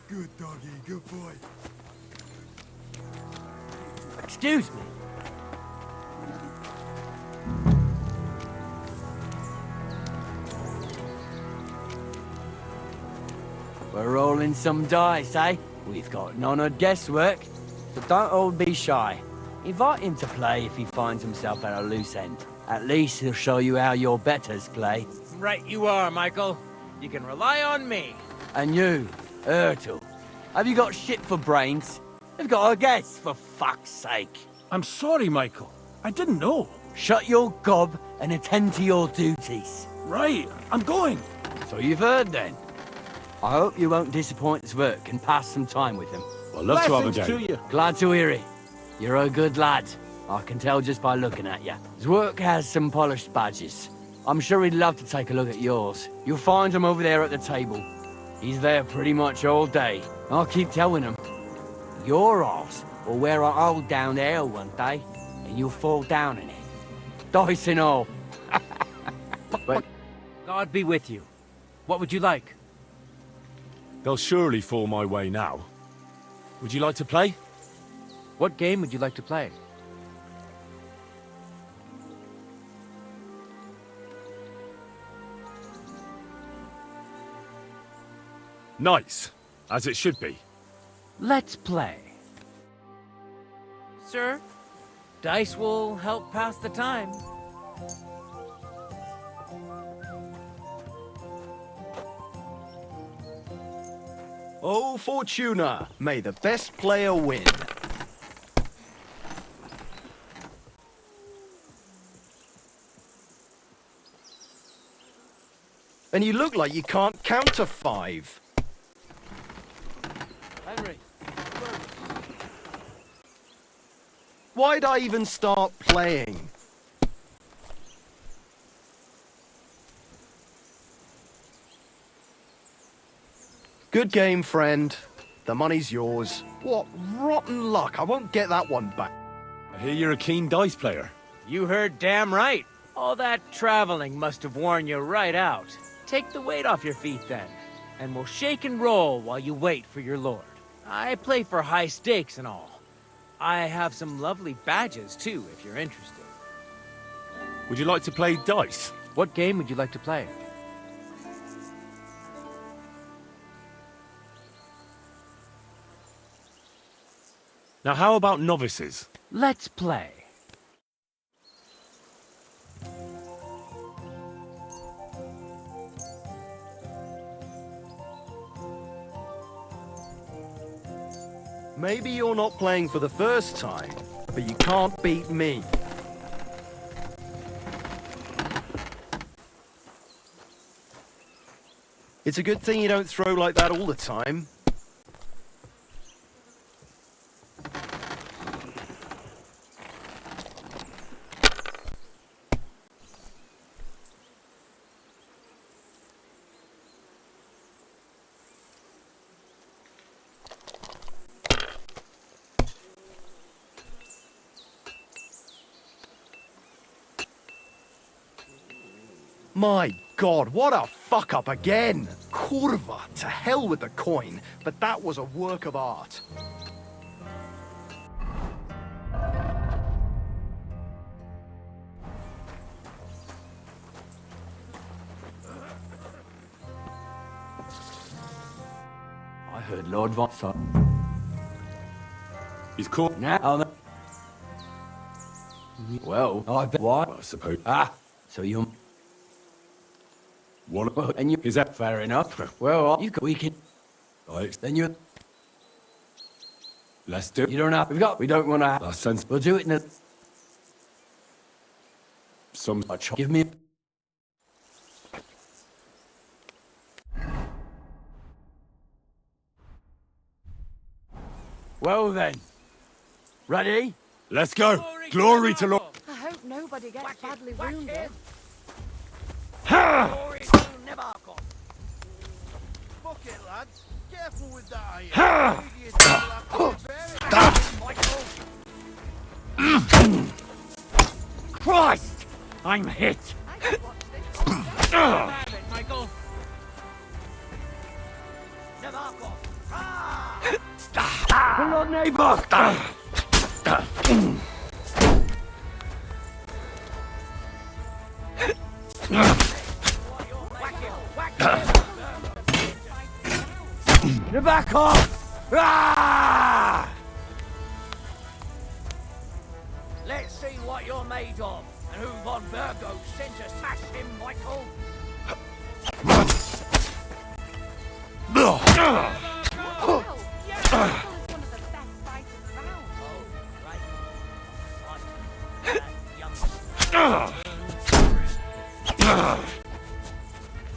Good doggy, good boy. Excuse me. We're rolling some dice, eh? We've got none of guesswork, so don't all be shy. Invite him to play if he finds himself at a loose end. At least he'll show you how your betters play. Right you are, Michael. You can rely on me. And you, Ertl, have you got shit for brains? You've got a guess, for fuck's sake. I'm sorry, Michael. I didn't know. Shut your gob and attend to your duties. Right, I'm going. So you've heard then. I hope you won't disappoint Zwerk and pass some time with him. I'd love to have a Blessings game. to you. Glad to hear it. You're a good lad. I can tell just by looking at you. Zwerk has some polished badges. I'm sure he'd love to take a look at yours. You'll find him over there at the table. He's there pretty much all day. I'll keep telling him. Your arse will wear a hole down there one day, and you'll fall down in it. Dice and all. But God be with you. What would you like? They'll surely fall my way now. Would you like to play? What game would you like to play? Nice, as it should be. Let's play. Sir, dice will help pass the time. Oh, Fortuna, may the best player win. And you look like you can't count to 5. Henry. Why'd I even start playing? Good game, friend. The money's yours. What rotten luck. I won't get that one back. I hear you're a keen dice player. You heard damn right. All that traveling must have worn you right out. Take the weight off your feet then, and we'll shake and roll while you wait for your lord. I play for high stakes and all. I have some lovely badges too, if you're interested. Would you like to play dice? What game would you like to play? Now how about novices? Let's play. Maybe you're not playing for the first time, but you can't beat me. It's a good thing you don't throw like that all the time. My God, what a fuck up again! Kurva, to hell with the coin, but that was a work of art. I heard Lord Von... He's caught. Now, well, I bet... Why? I suppose. Ah, so you... One. Well, and you... Is that fair enough? Well, you can... We can... Then you... Let's do it. You don't have... We don't want to... Last sense. We'll do it in a... Some. Give me... Well then. Ready? Let's go. Glory to Lord. I hope nobody gets badly wounded. Glory to Nebarkov. Fuck it, lads. Careful with that. Christ! I'm hit! Michael. Nebarkov. Hello, neighbor! Back off! Ah! Let's see what you're made of, and who Von Burgo sent to smash him, Michael.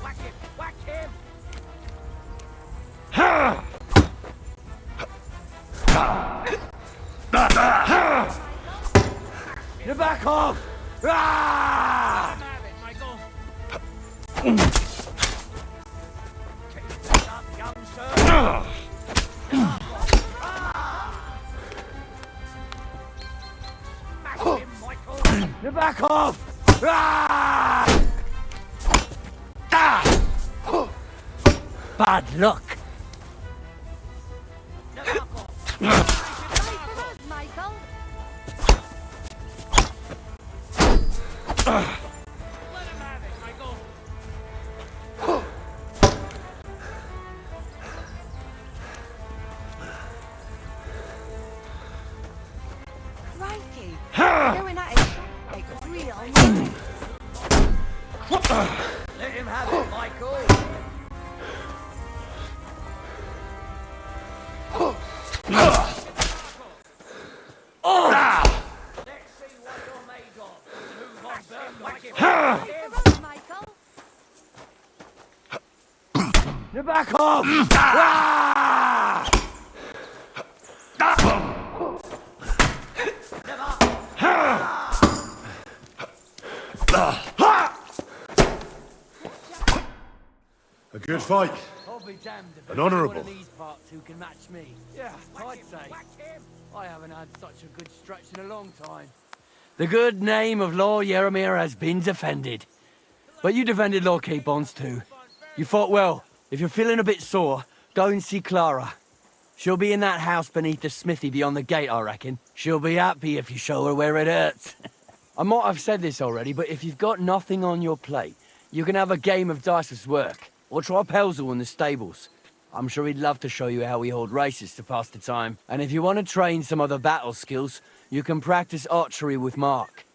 Whack him! Whack him! You're back off! Ah! Michael. You're back off! Ah! Ah! Bad luck. Michael. Crikey. Going at it like real. Let him have it, Michael. Let's see what you're made of. Move on, Michael. You're back off! Ah! A good fight. I'll be damned if An there's honourable. one of these parts who can match me. Yeah, I'd say. I haven't had such a good stretch in a long time. The good name of Lord Yaramir has been defended. But you defended Lord Capons too. You fought well. If you're feeling a bit sore, go and see Clara. She'll be in that house beneath the smithy beyond the gate, I reckon. She'll be happy if you show her where it hurts. I might have said this already, but if you've got nothing on your plate, you can have a game of dice's work. Or try Pelzel in the stables. I'm sure he'd love to show you how we hold races to pass the time. And if you want to train some other battle skills, you can practice archery with Mark.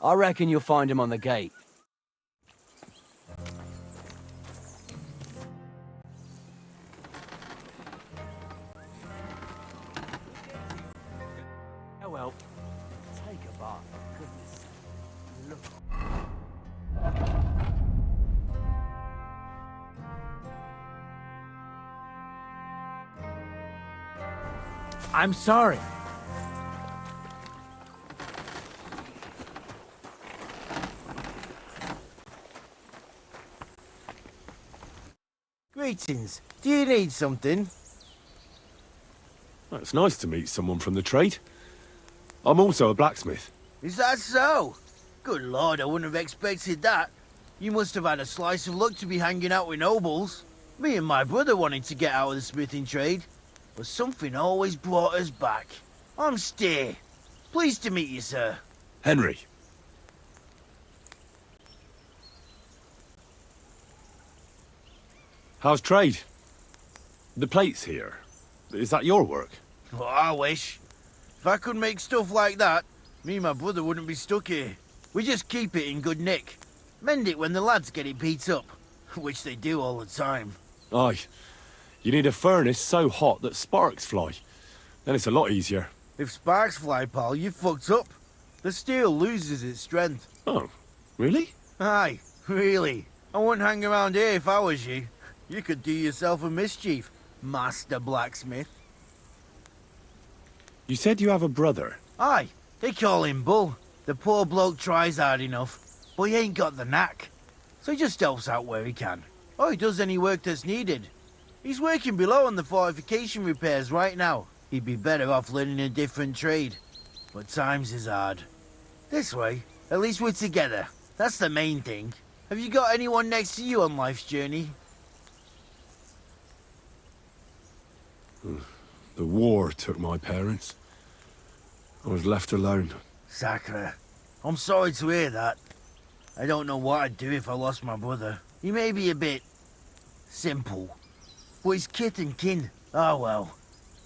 I reckon you'll find him on the gate. Oh well, take a bath, for goodness sake. Look. I'm sorry. Greetings. Do you need something? Well, it's nice to meet someone from the trade. I'm also a blacksmith. Is that so? Good lord, I wouldn't have expected that. You must have had a slice of luck to be hanging out with nobles. Me and my brother wanted to get out of the smithing trade, but something always brought us back. I'm Steer. Pleased to meet you, sir. Henry. How's trade? The plates here. Is that your work? Well, I wish. If I could make stuff like that, me and my brother wouldn't be stuck here. We just keep it in good nick. Mend it when the lads get it beat up, which they do all the time. Aye. You need a furnace so hot that sparks fly. Then it's a lot easier. If sparks fly, pal, you fucked up. The steel loses its strength. Oh, really? Aye, really. I wouldn't hang around here if I was you. You could do yourself a mischief, Master Blacksmith. You said you have a brother. Aye, they call him Bull. The poor bloke tries hard enough, but he ain't got the knack. So he just helps out where he can. Or he does any work that's needed. He's working below on the fortification repairs right now. He'd be better off learning a different trade. But times is hard. This way, at least we're together. That's the main thing. Have you got anyone next to you on life's journey? The war took my parents. I was left alone. Sacre. I'm sorry to hear that. I don't know what I'd do if I lost my brother. He may be a bit... simple. But he's kith and kin. Ah well.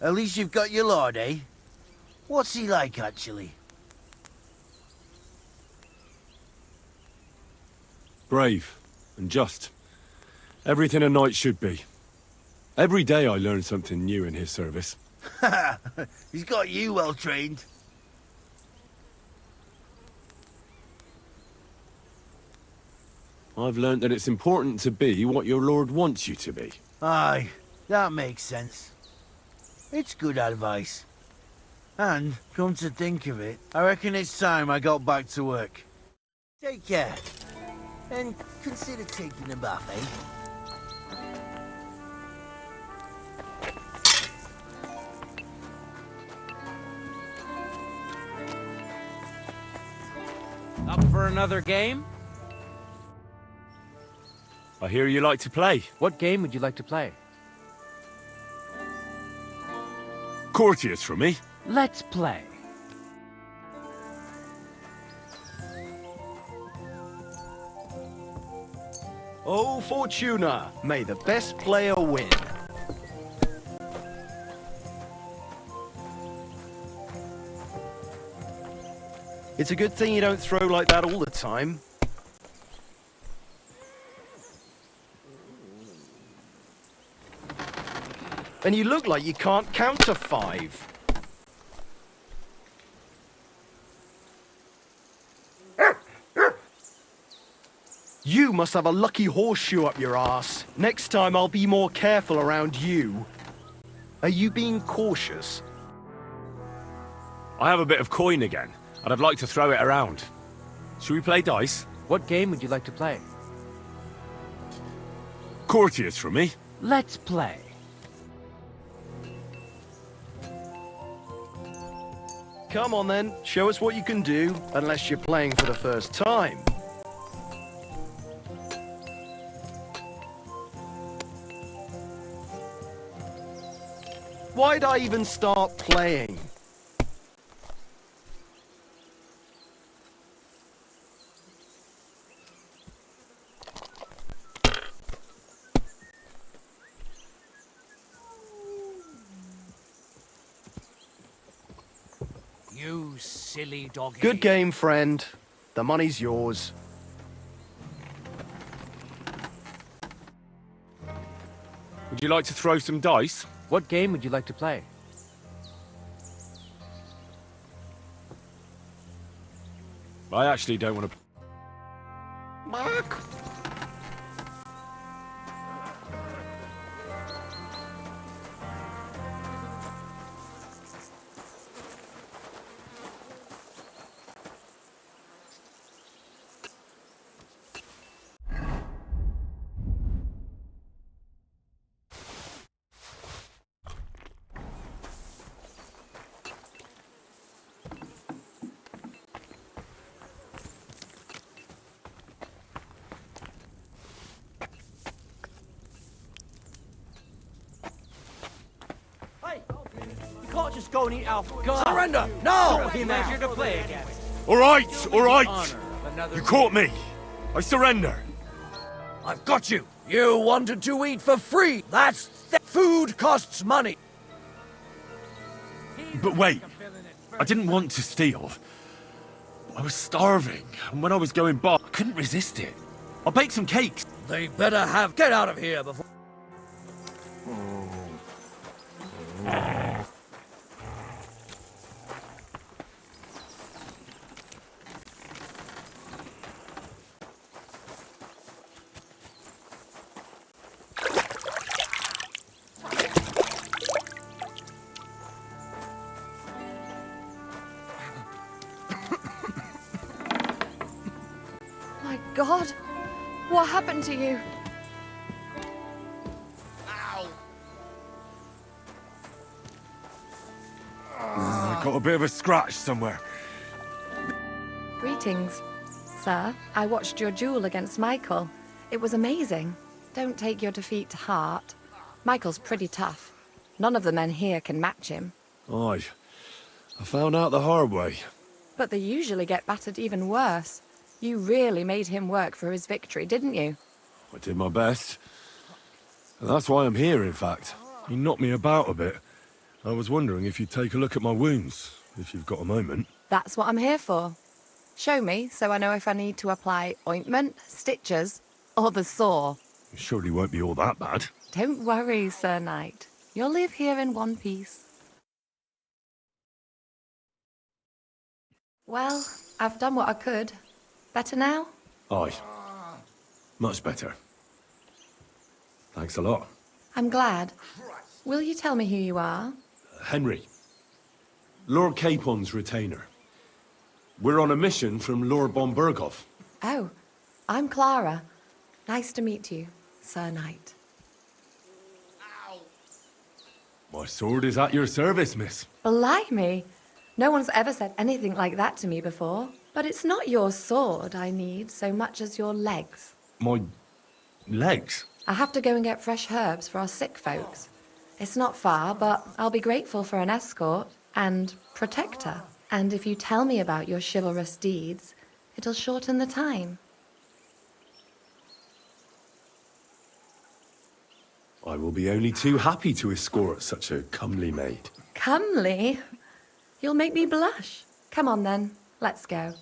At least you've got your lord, eh? What's he like, actually? Brave and just. Everything a knight should be. Every day I learn something new in his service. He's got you well trained. I've learnt that it's important to be what your lord wants you to be. Aye, that makes sense. It's good advice. And, come to think of it, I reckon it's time I got back to work. Take care. And consider taking a bath, eh? Up for another game? I hear you like to play. What game would you like to play? Courteous from me. Let's play. Oh, Fortuna, may the best player win. It's a good thing you don't throw like that all the time. And you look like you can't count to 5. You must have a lucky horseshoe up your ass. Next time I'll be more careful around you. Are you being cautious? I have a bit of coin again, and I'd like to throw it around. Should we play dice? What game would you like to play? Courteous from me. Let's play. Come on then, show us what you can do, unless you're playing for the first time. Why'd I even start playing? You silly doggy. Good game, friend. The money's yours. Would you like to throw some dice? What game would you like to play? I actually don't want to... Mark! just go and eat our God. Surrender! No! Measure to play against. All right, all right. Honor of another You caught me. I surrender. I've got you. You wanted to eat for free. That's food costs money. But wait, I didn't want to steal. I was starving, and when I was going by, I couldn't resist it. I baked some cakes. They better have... Get out of here before... My God, what happened to you? I got a bit of a scratch somewhere. Greetings, sir. I watched your duel against Michael. It was amazing. Don't take your defeat to heart. Michael's pretty tough. None of the men here can match him. Aye, I found out the hard way. But they usually get battered even worse. You really made him work for his victory, didn't you? I did my best. And that's why I'm here, in fact. He knocked me about a bit. I was wondering if you'd take a look at my wounds, if you've got a moment. That's what I'm here for. Show me, so I know if I need to apply ointment, stitches, or the saw. It surely won't be all that bad. Don't worry, Sir Knight. You'll live here in one piece. Well, I've done what I could. Better now? Aye. Much better. Thanks a lot. I'm glad. Will you tell me who you are? Henry. Lord Capon's retainer. We're on a mission from Lord von Berghoff. Oh, I'm Clara. Nice to meet you, Sir Knight. My sword is at your service, miss. Blimey! No one's ever said anything like that to me before. But it's not your sword I need so much as your legs. My legs? I have to go and get fresh herbs for our sick folks. It's not far, but I'll be grateful for an escort and protector. And if you tell me about your chivalrous deeds, it'll shorten the time. I will be only too happy to escort such a comely maid. Comely? You'll make me blush. Come on then, let's go.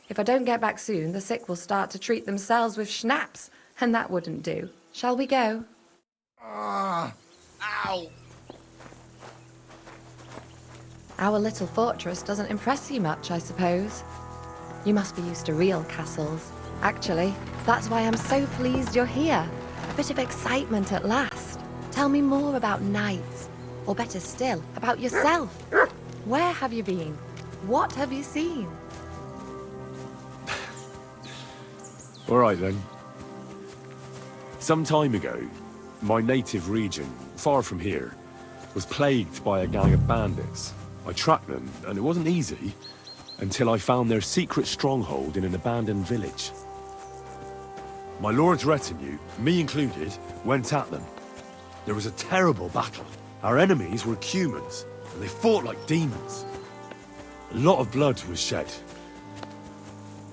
If I don't get back soon, the sick will start to treat themselves with schnapps, and that wouldn't do. Shall we go? Ow! Our little fortress doesn't impress you much, I suppose. You must be used to real castles. Actually, that's why I'm so pleased you're here. A bit of excitement at last. Tell me more about knights, or better still, about yourself. Where have you been? What have you seen? All right, then. Some time ago, my native region, far from here, was plagued by a gang of bandits. I tracked them, and it wasn't easy, until I found their secret stronghold in an abandoned village. My lord's retinue, me included, went at them. There was a terrible battle. Our enemies were Cumans, and they fought like demons. A lot of blood was shed.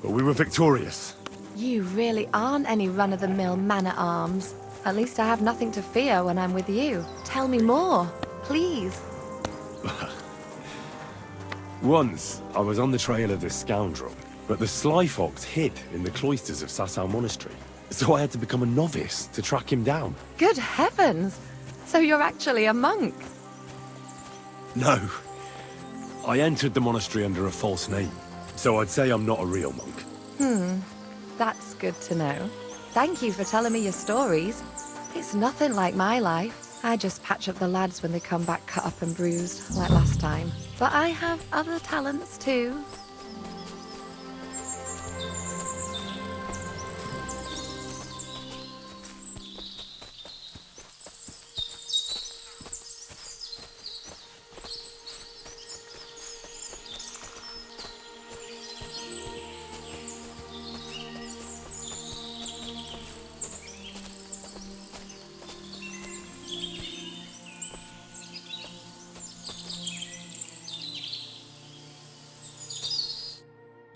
But we were victorious. You really aren't any run-of-the-mill man-at-arms. At least I have nothing to fear when I'm with you. Tell me more, please. Once, I was on the trail of this scoundrel, but the sly fox hid in the cloisters of Sasau Monastery. So I had to become a novice to track him down. Good heavens! So you're actually a monk? No. I entered the monastery under a false name, so I'd say I'm not a real monk. That's good to know. Thank you for telling me your stories. It's nothing like my life. I just patch up the lads when they come back cut up and bruised, like last time. But I have other talents too.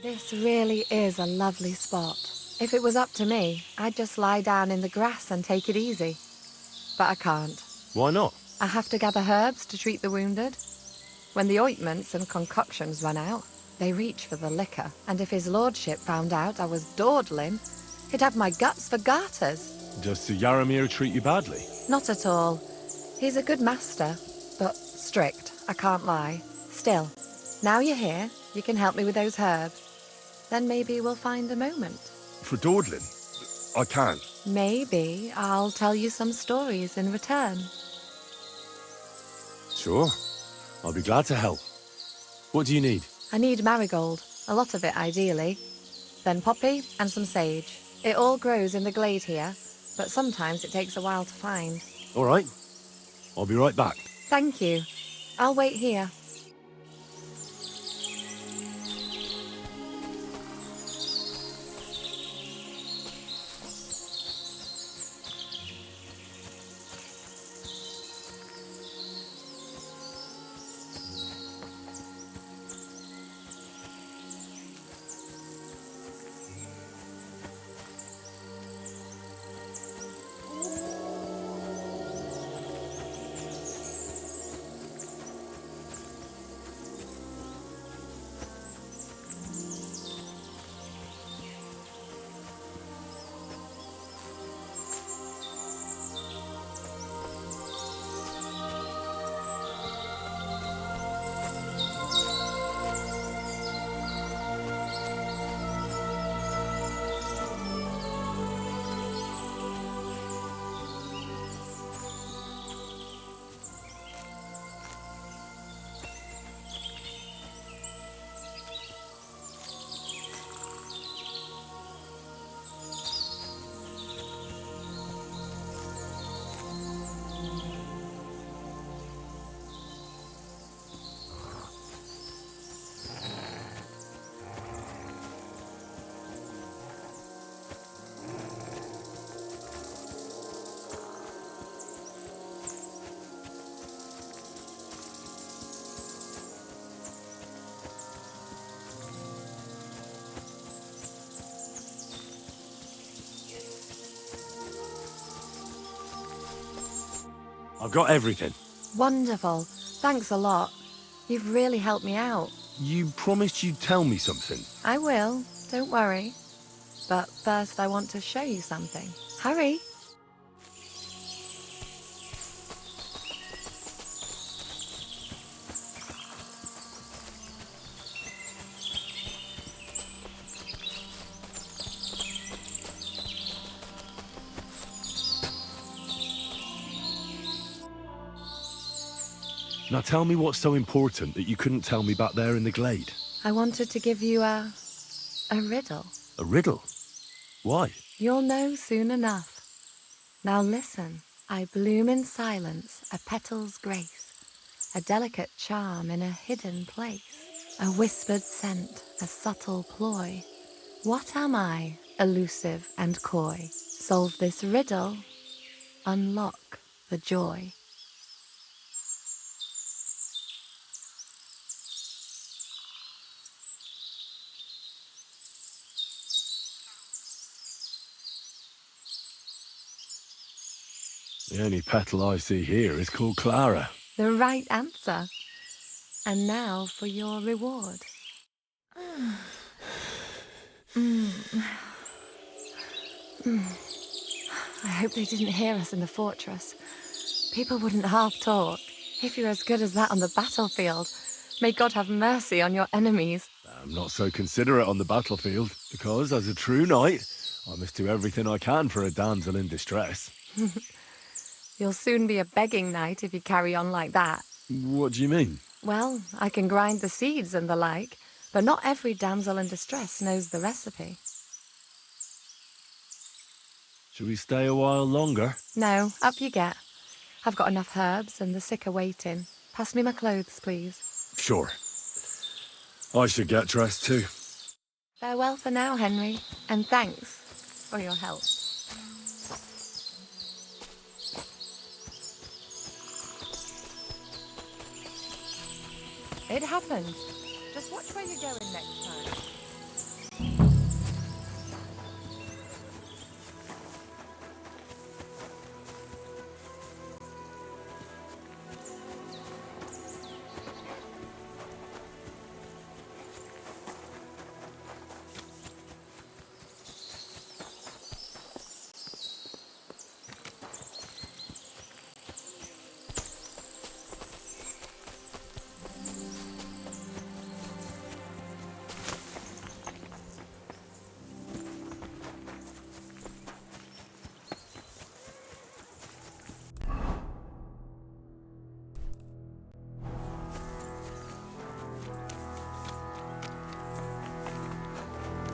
This really is a lovely spot. If it was up to me, I'd just lie down in the grass and take it easy. But I can't. Why not? I have to gather herbs to treat the wounded. When the ointments and concoctions run out, they reach for the liquor, and if his lordship found out I was dawdling, he'd have my guts for garters. Does Sir Yaramir treat you badly? Not at all. He's a good master, but strict, I can't lie. Still, now you're here, you can help me with those herbs. Then maybe we'll find a moment. For dawdling? I can't. Maybe I'll tell you some stories in return. Sure. I'll be glad to help. What do you need? I need marigold, a lot of it ideally. Then poppy and some sage. It all grows in the glade here, but sometimes it takes a while to find. All right. I'll be right back. Thank you. I'll wait here. I've got everything. Wonderful. Thanks a lot. You've really helped me out. You promised you'd tell me something. I will. Don't worry. But first I want to show you something. Hurry. Now tell me what's so important that you couldn't tell me back there in the glade. I wanted to give you a riddle. A riddle? Why? You'll know soon enough. Now listen. I bloom in silence, a petal's grace, a delicate charm in a hidden place, a whispered scent, a subtle ploy. What am I, elusive and coy? Solve this riddle, unlock the joy. The only petal I see here is called Clara. The right answer. And now for your reward. I hope they didn't hear us in the fortress. People wouldn't half talk. If you're as good as that on the battlefield, may God have mercy on your enemies. I'm not so considerate on the battlefield, because as a true knight, I must do everything I can for a damsel in distress. You'll soon be a begging knight if you carry on like that. What do you mean? Well, I can grind the seeds and the like, but not every damsel in distress knows the recipe. Should we stay a while longer? No, up you get. I've got enough herbs and the sick are waiting. Pass me my clothes, please. Sure. I should get dressed too. Farewell for now, Henry, and thanks for your help. It happens. Just watch where you're going next time.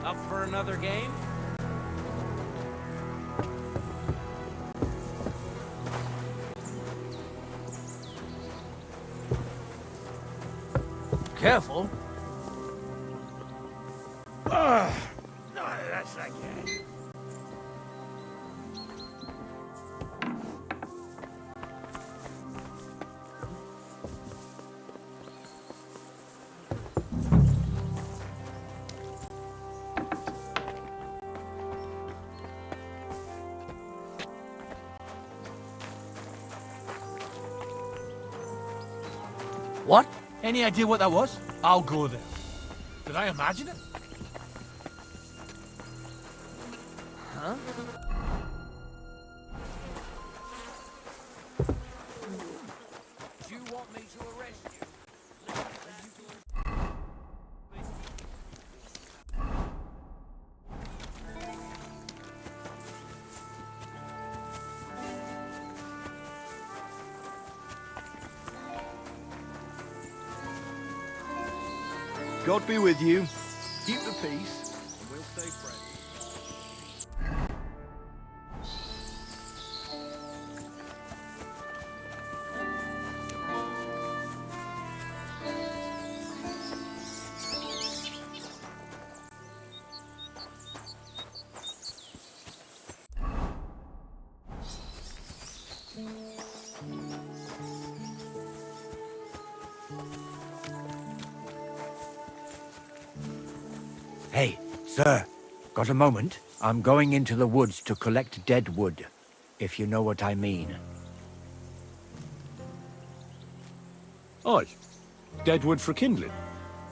Up for another game? Careful. No, that's okay. What? Any idea what that was? I'll go there. Did I imagine it? Huh? Do you want me to arrest you? God be with you. Keep the peace, and we'll stay friends. Hey, sir, got a moment? I'm going into the woods to collect dead wood, if you know what I mean. Aye. Dead wood for kindling.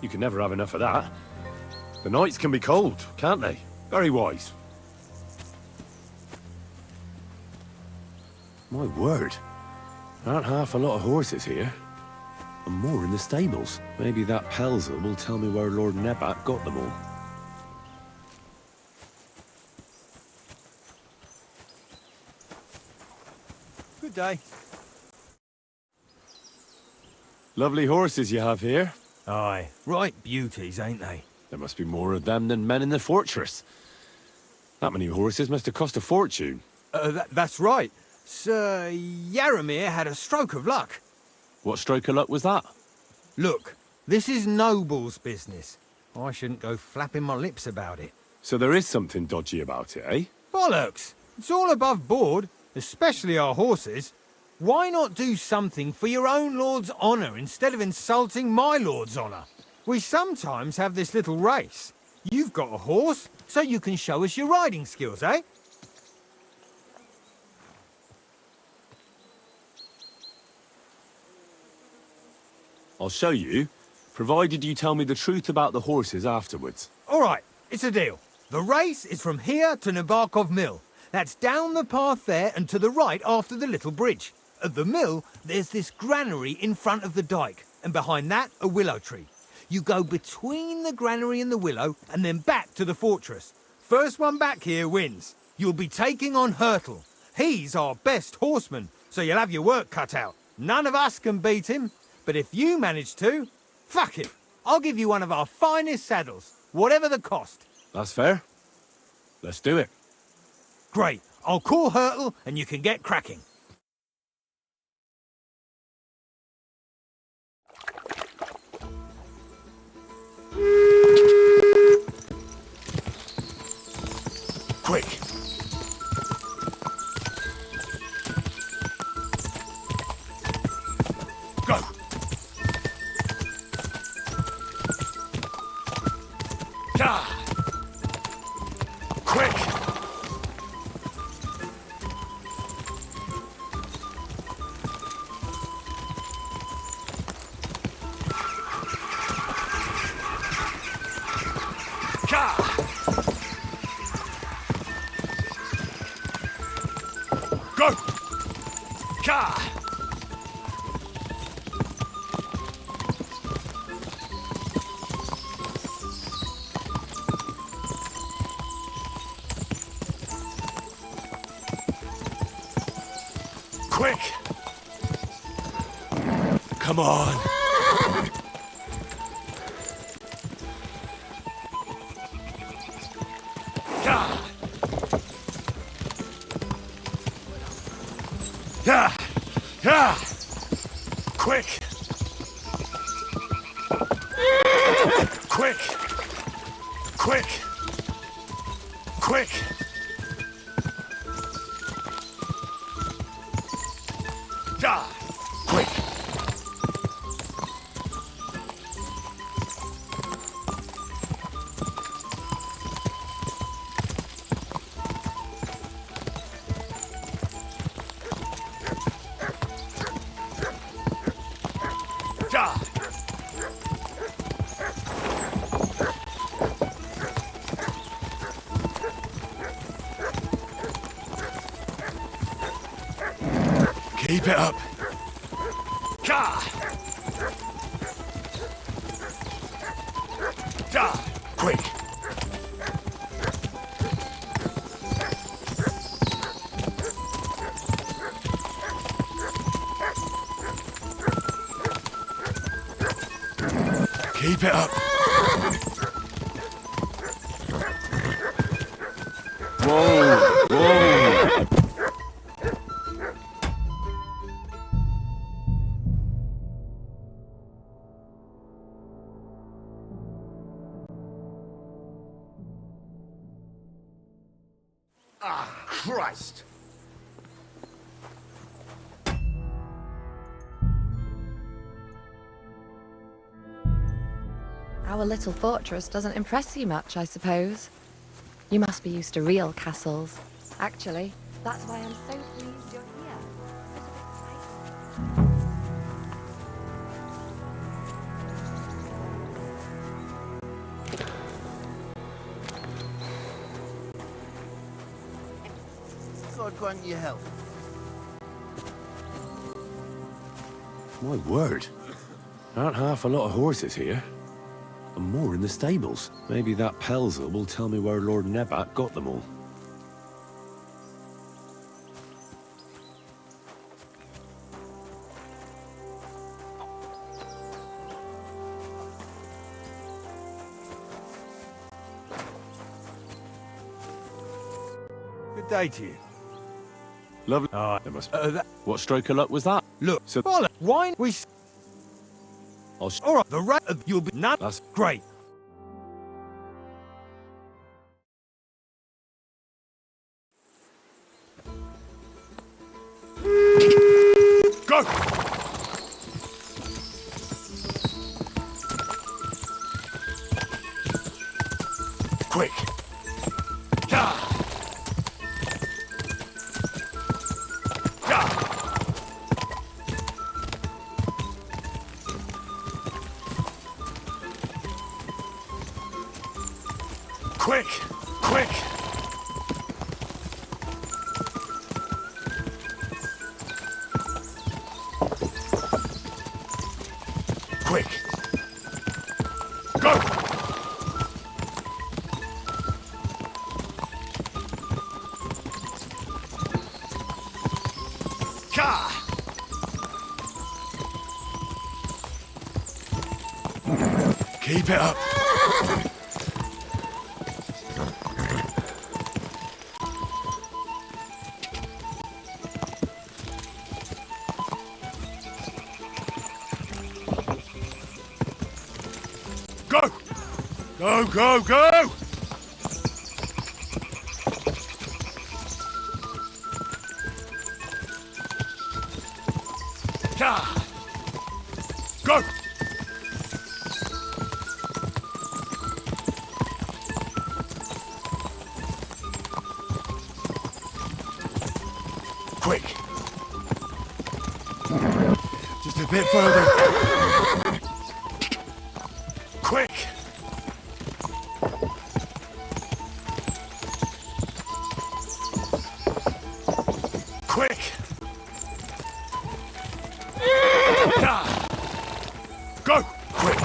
You can never have enough of that. The nights can be cold, can't they? Very wise. My word. Aren't half a lot of horses here. And more in the stables. Maybe that Pelzer will tell me where Lord Nebat got them all. Good day. Lovely horses you have here. Aye, right beauties, ain't they? There must be more of them than men in the fortress. That many horses must have cost a fortune. That's right. Sir Yaramir had a stroke of luck. What stroke of luck was that? Look, this is Noble's business. I shouldn't go flapping my lips about it. So there is something dodgy about it, eh? Bollocks! It's all above board, especially our horses. Why not do something for your own lord's honour instead of insulting my lord's honour? We sometimes have this little race. You've got a horse, so you can show us your riding skills, eh? I'll show you, provided you tell me the truth about the horses afterwards. All right, it's a deal. The race is from here to Nabarkov Mill. That's down the path there and to the right after the little bridge. At the mill, there's this granary in front of the dike, and behind that, a willow tree. You go between the granary and the willow, and then back to the fortress. First one back here wins. You'll be taking on Hurtle. He's our best horseman, so you'll have your work cut out. None of us can beat him, but if you manage to, fuck it. I'll give you one of our finest saddles, whatever the cost. That's fair. Let's do it. Great. I'll call Hurtle, and you can get cracking. Quick! Go! Ah! Quick! Go! Ka! Quick! Come on! Quick! Quick! Quick! Die! Quick! Die! Keep it up. Gah! Die! Quick! Keep it up. Whoa! Whoa! Ah, Christ! Our little fortress doesn't impress you much, I suppose. You must be used to real castles. Actually, that's why I'm so pleased you're here. God grant you help. My word. Aren't half a lot of horses here. And more in the stables. Maybe that Pelzer will tell me where Lord Nebat got them all. Good day to you. Lovely. Oh, There must What stroke of luck was that? look, So- bollocks. Why we? I'll All right, the rat. You'll be none. That's Great. Go! Quick! Yeah! Yeah! Quick! Quick! Quick! Go! Ka! Keep it up. Go! Go, go, go! Yeah! Go! Quick! Just a bit further. Quick! Quick! Yeah. Go! Quick!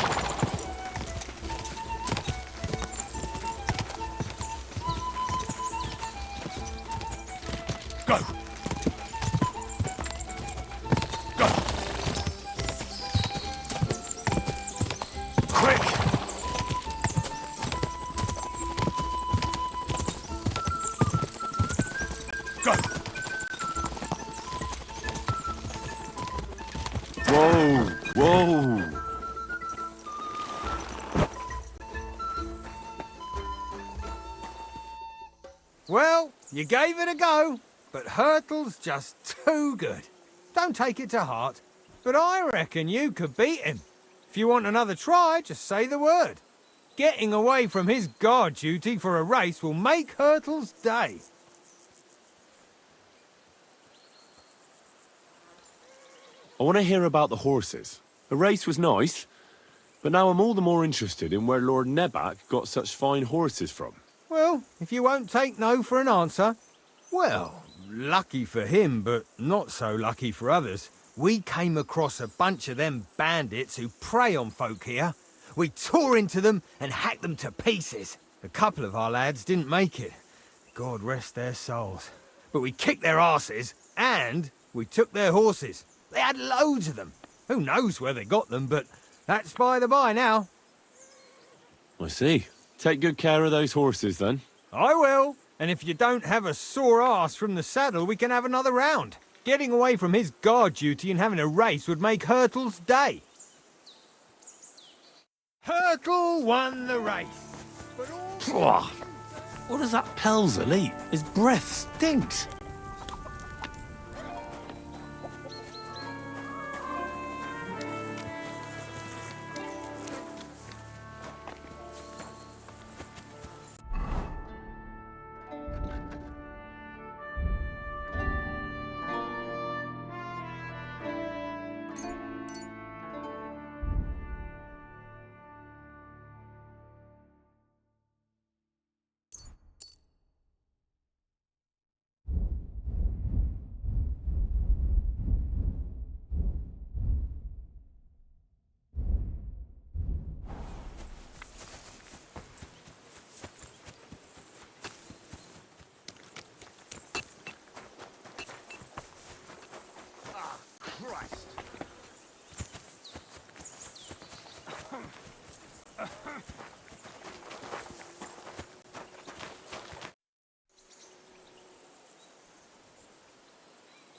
Go! Go! Quick! Well, you gave it a go, but Hurtle's just too good. Don't take it to heart, but I reckon you could beat him. If you want another try, just say the word. Getting away from his guard duty for a race will make Hurtle's day. I want to hear about the horses. The race was nice, but now I'm all the more interested in where Lord Nebac got such fine horses from. Well, if you won't take no for an answer, well, lucky for him, but not so lucky for others. We came across a bunch of them bandits who prey on folk here. We tore into them and hacked them to pieces. A couple of our lads didn't make it. God rest their souls. But we kicked their asses, and we took their horses. They had loads of them. Who knows where they got them, but that's by the by now. I see. Take good care of those horses, then. I will. And if you don't have a sore ass from the saddle, we can have another round. Getting away from his guard duty and having a race would make Hurtle's day. Hurtle won the race. What does that Pelzel eat? His breath stinks.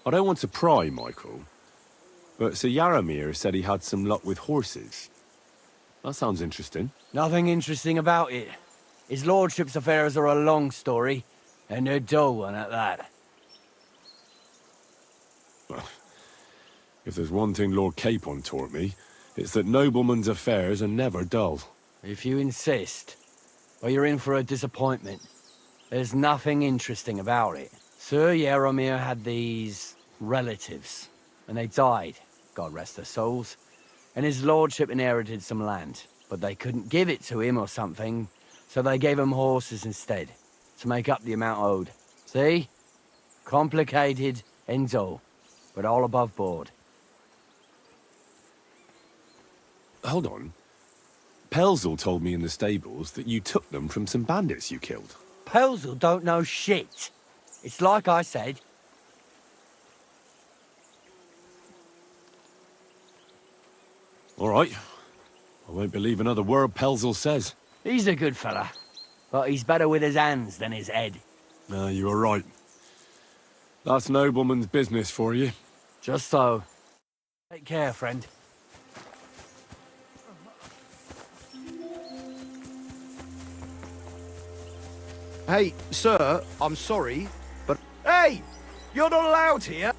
I don't want to pry, Michael, but Sir Yaramir said he had some luck with horses. That sounds interesting. Nothing interesting about it. His lordship's affairs are a long story, and a dull one at that. Well, if there's one thing Lord Capon taught me, it's that noblemen's affairs are never dull. If you insist, well, you're in for a disappointment. There's nothing interesting about it. Sir Yaramir had these relatives, and they died, God rest their souls, and his lordship inherited some land, but they couldn't give it to him or something, so they gave him horses instead, to make up the amount owed. See? Complicated and dull, but all above board. Hold on. Pelzel told me in the stables that you took them from some bandits you killed. Pelzel don't know shit. It's like I said. All right. I won't believe another word Pelzel says. He's a good fella, but he's better with his hands than his head. No, you are right. That's nobleman's business for you. Just so. Take care, friend. Hey, sir, I'm sorry, but... Hey! You're not allowed here!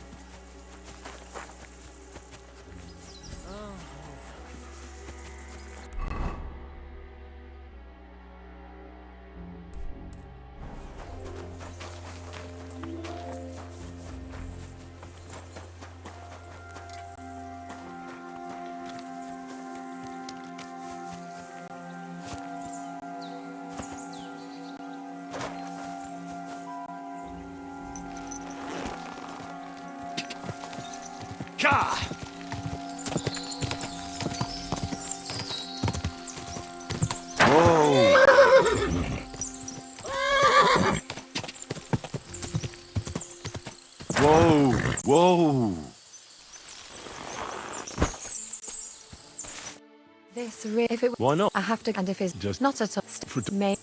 Ka! Whoa! Whoa! Whoa! This really, if it Why not? I have to, and if it's Just not at all, may.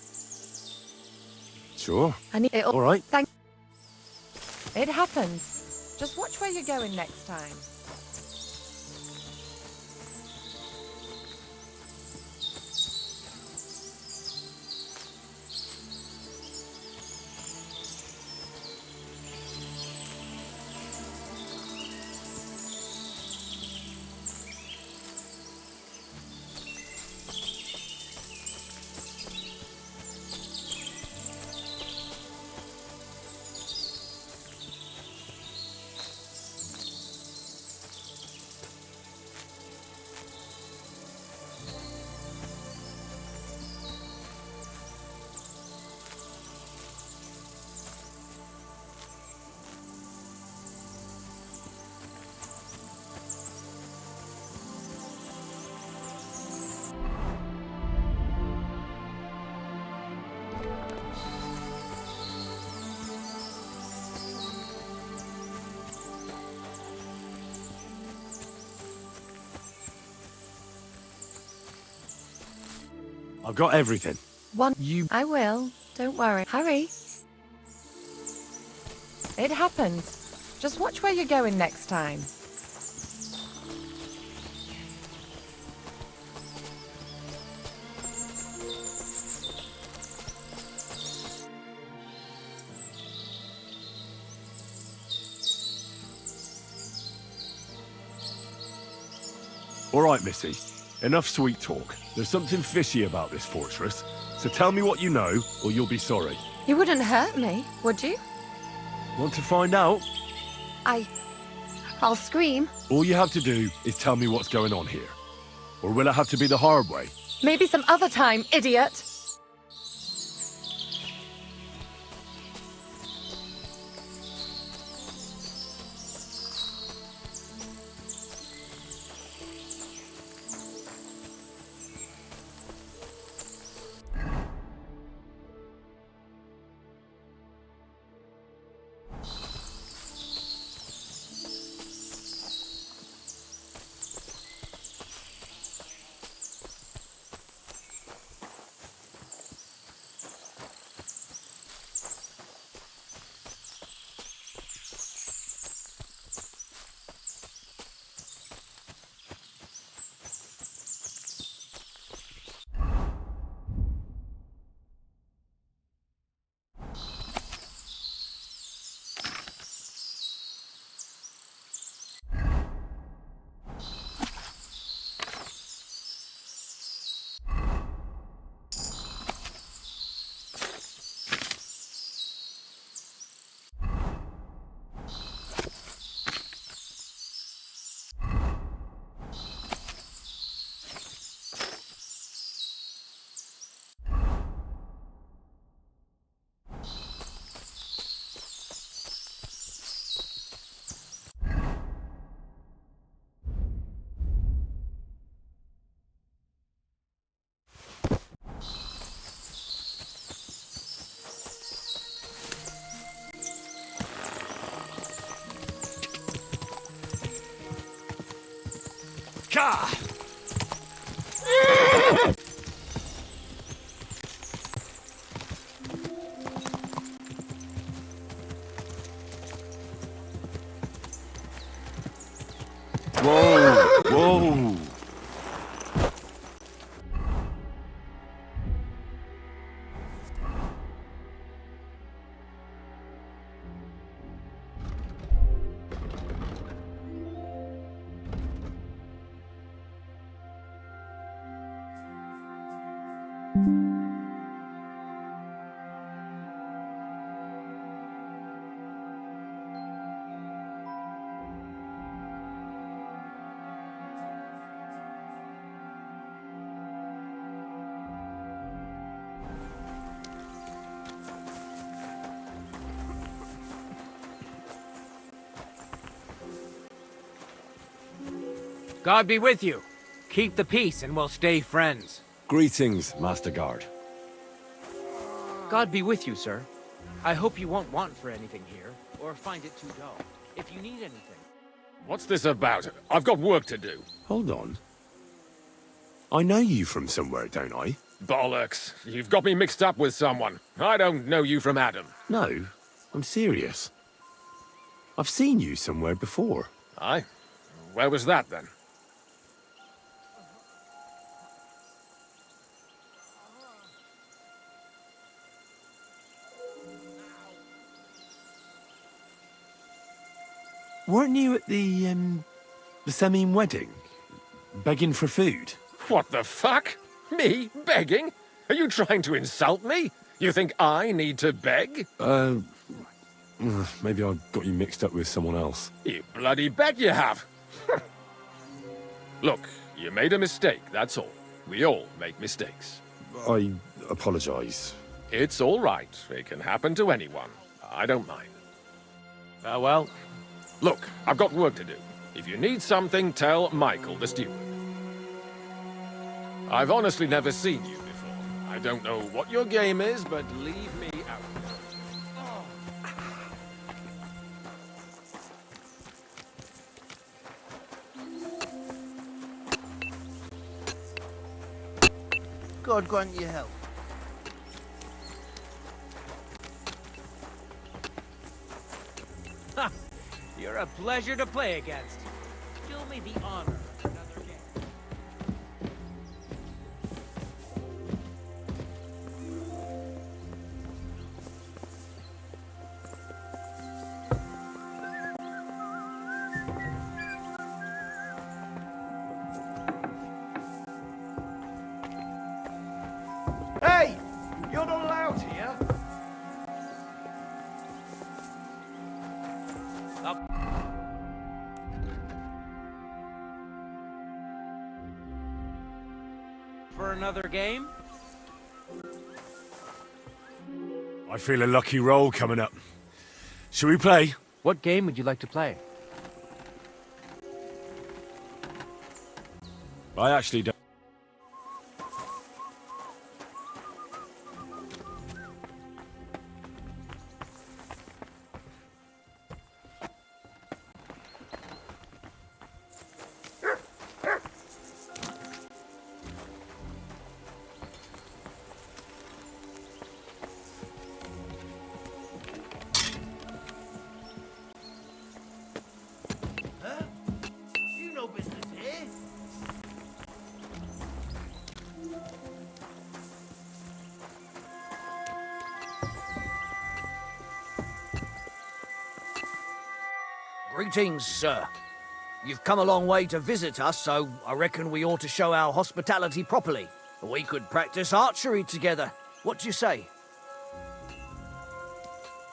Sure. I need it. All right. Thank. It happens. Just watch where you're going next time. I've got everything. I will. Don't worry. Hurry. It happens. Just watch where you're going next time. All right, Missy. Enough sweet talk. There's something fishy about this fortress, so tell me what you know, or you'll be sorry. You wouldn't hurt me, would you? Want to find out? I'll scream. All you have to do is tell me what's going on here. Or will it have to be the hard way? Maybe some other time, idiot. God! Whoa! Whoa! God be with you. Keep the peace and we'll stay friends. Greetings, Master Guard. God be with you, sir. I hope you won't want for anything here, or find it too dull. If you need anything. What's this about? I've got work to do. Hold on. I know you from somewhere, don't I? Bollocks. You've got me mixed up with someone. I don't know you from Adam. No, I'm serious. I've seen you somewhere before. Aye? Where was that, then? Weren't you at the Semine wedding? Begging for food? What the fuck? Me? Begging? Are you trying to insult me? You think I need to beg? Maybe I got you mixed up with someone else. You bloody bet you have. Look, you made a mistake, that's all. We all make mistakes. I apologize. It's all right. It can happen to anyone. I don't mind. Farewell. Look, I've got work to do. If you need something, tell Michael, the steward. I've honestly never seen you before. I don't know what your game is, but leave me out. God grant you health. Ha! You're a pleasure to play against. Do me the honor of another game. Hey! You're not allowed here. For another game? I feel a lucky roll coming up. Shall we play? What game would you like to play? I actually don't. Huh? You no business here. Greetings, sir. You've come a long way to visit us, so I reckon we ought to show our hospitality properly. We could practice archery together. What do you say?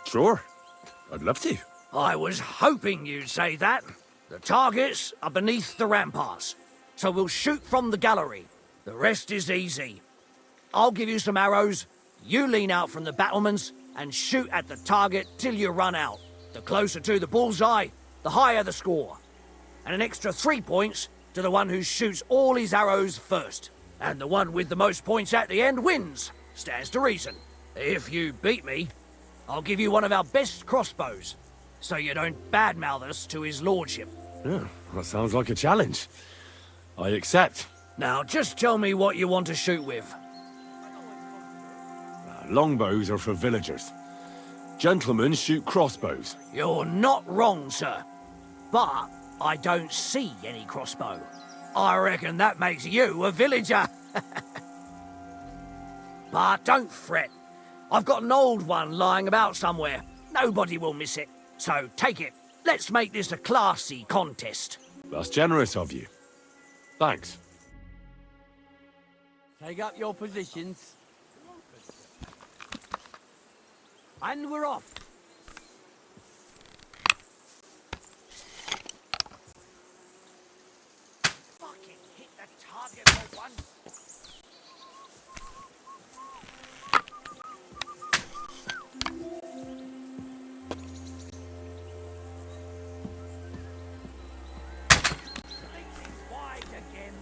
Sure. I'd love to. I was hoping you'd say that. The targets are beneath the ramparts, so we'll shoot from the gallery. The rest is easy. I'll give you some arrows, you lean out from the battlements, and shoot at the target till you run out. The closer to the bullseye, the higher the score. And an extra 3 points to the one who shoots all his arrows first. And the one with the most points at the end wins. Stands to reason. If you beat me, I'll give you one of our best crossbows, so you don't badmouth us to his lordship. Yeah, that sounds like a challenge. I accept. Now, just tell me what you want to shoot with. Longbows are for villagers. Gentlemen shoot crossbows. You're not wrong, sir. But I don't see any crossbow. I reckon that makes you a villager. But don't fret. I've got an old one lying about somewhere. Nobody will miss it. So take it. Let's make this a classy contest. That's generous of you. Thanks. Take up your positions. And we're off. Fucking hit the target for once. Wide again.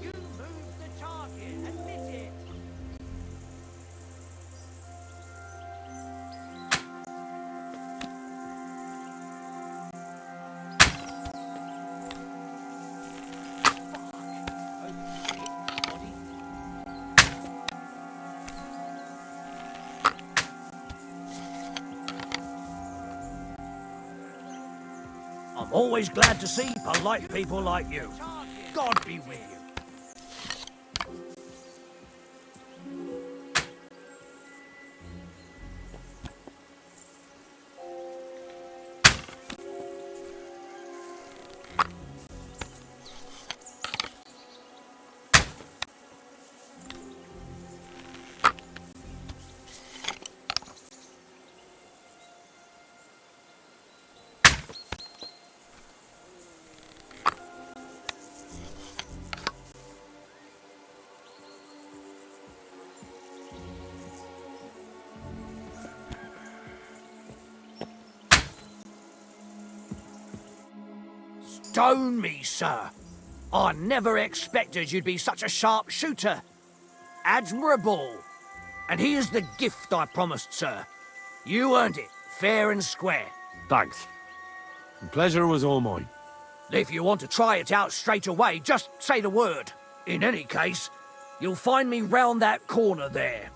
You moved the target and miss it. I'm always glad to see polite people like you. God be with you. Stone me, sir. I never expected you'd be such a sharp shooter. Admirable. And here's the gift I promised, sir. You earned it, fair and square. Thanks. The pleasure was all mine. If you want to try it out straight away, just say the word. In any case, you'll find me round that corner there.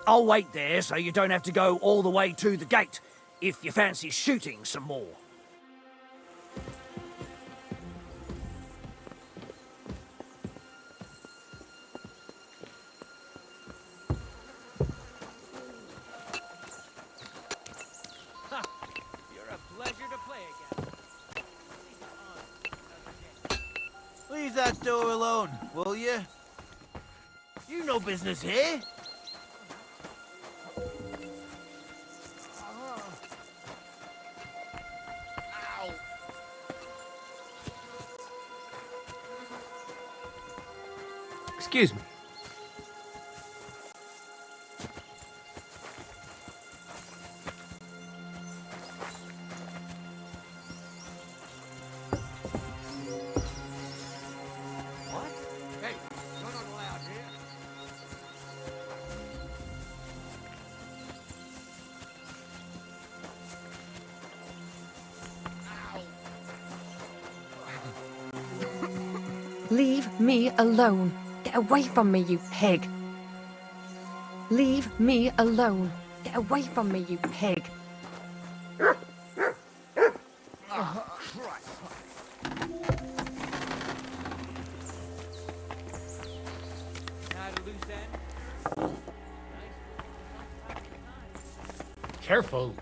I'll wait there so you don't have to go all the way to the gate if you fancy shooting some more. You're a pleasure to play again. Leave that door alone, will you? You no business here. Excuse me. Hey, you're not allowed here. Leave me alone. Get away from me, you pig. Leave me alone. Get away from me, you pig. Careful.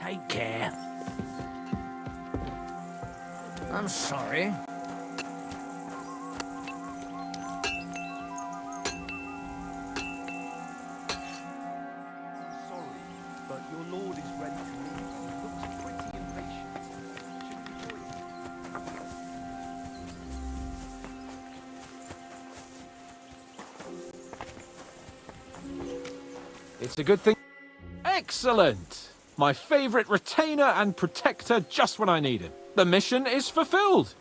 Take care. I'm sorry. Sorry, but your lord is ready to leave. He looks pretty impatient. It's a good thing. Excellent! My favourite retainer and protector just when I need him. The mission is fulfilled.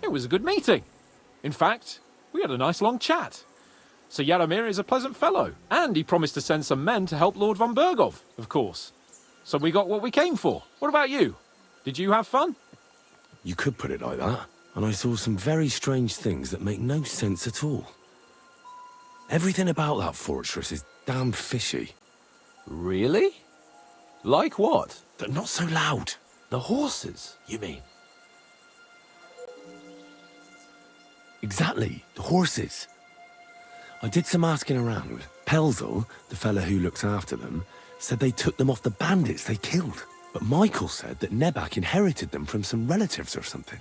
It was a good meeting. In fact, we had a nice long chat. Sir Yaramir is a pleasant fellow, and he promised to send some men to help Lord von Bergov, of course. So we got what we came for. What about you? Did you have fun? You could put it like that. And I saw some very strange things that make no sense at all. Everything about that fortress is damn fishy. Really? Like what? They're not so loud. The horses, you mean? Exactly, the horses. I did some asking around. Pelzel, the fella who looks after them, said they took them off the bandits they killed. But Michael said that Nebak inherited them from some relatives or something.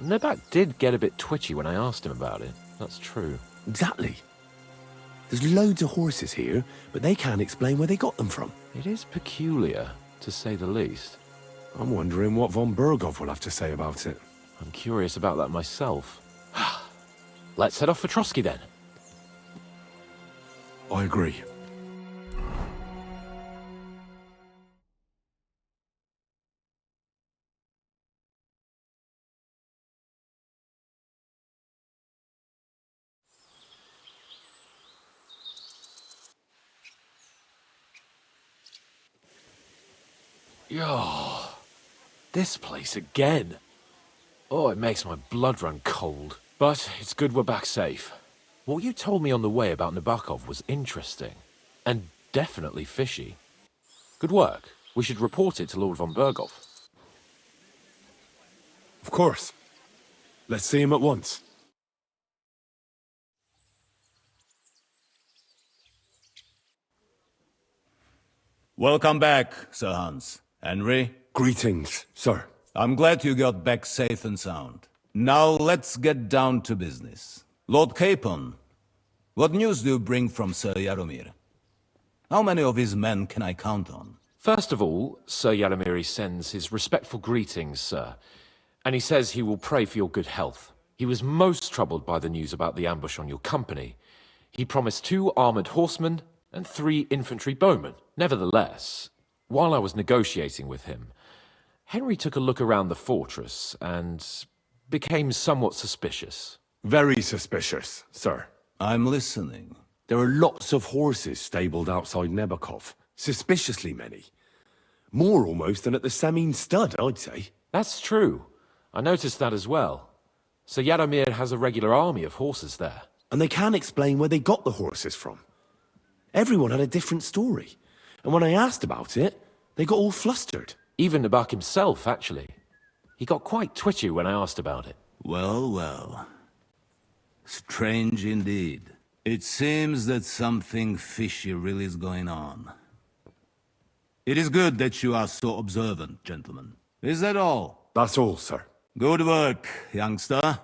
Nebak did get a bit twitchy when I asked him about it. That's true. Exactly. There's loads of horses here, but they can't explain where they got them from. It is peculiar, to say the least. I'm wondering what von Bergov will have to say about it. I'm curious about that myself. Let's head off for Trotsky then. I agree. Yo, this place again. Oh, it makes my blood run cold. But it's good we're back safe. What you told me on the way about Nabokov was interesting. And definitely fishy. Good work. We should report it to Lord von Bergov. Of course. Let's see him at once. Welcome back, Sir Hans. Henry? Greetings, sir. I'm glad you got back safe and sound. Now let's get down to business. Lord Capon, what news do you bring from Sir Jaromir? How many of his men can I count on? First of all, Sir Jaromir sends his respectful greetings, sir. And he says he will pray for your good health. He was most troubled by the news about the ambush on your company. He promised 2 armoured horsemen and 3 infantry bowmen. Nevertheless, while I was negotiating with him, Henry took a look around the fortress and became somewhat suspicious. Very suspicious, sir. I'm listening. There are lots of horses stabled outside Nebakov. Suspiciously many. More almost than at the Samin stud, I'd say. That's true. I noticed that as well. So Yaramir has a regular army of horses there. And they can't explain where they got the horses from. Everyone had a different story. And when I asked about it, they got all flustered. Even Nabak himself, actually. He got quite twitchy when I asked about it. Well, well. Strange indeed. It seems that something fishy really is going on. It is good that you are so observant, gentlemen. Is that all? That's all, sir. Good work, youngster.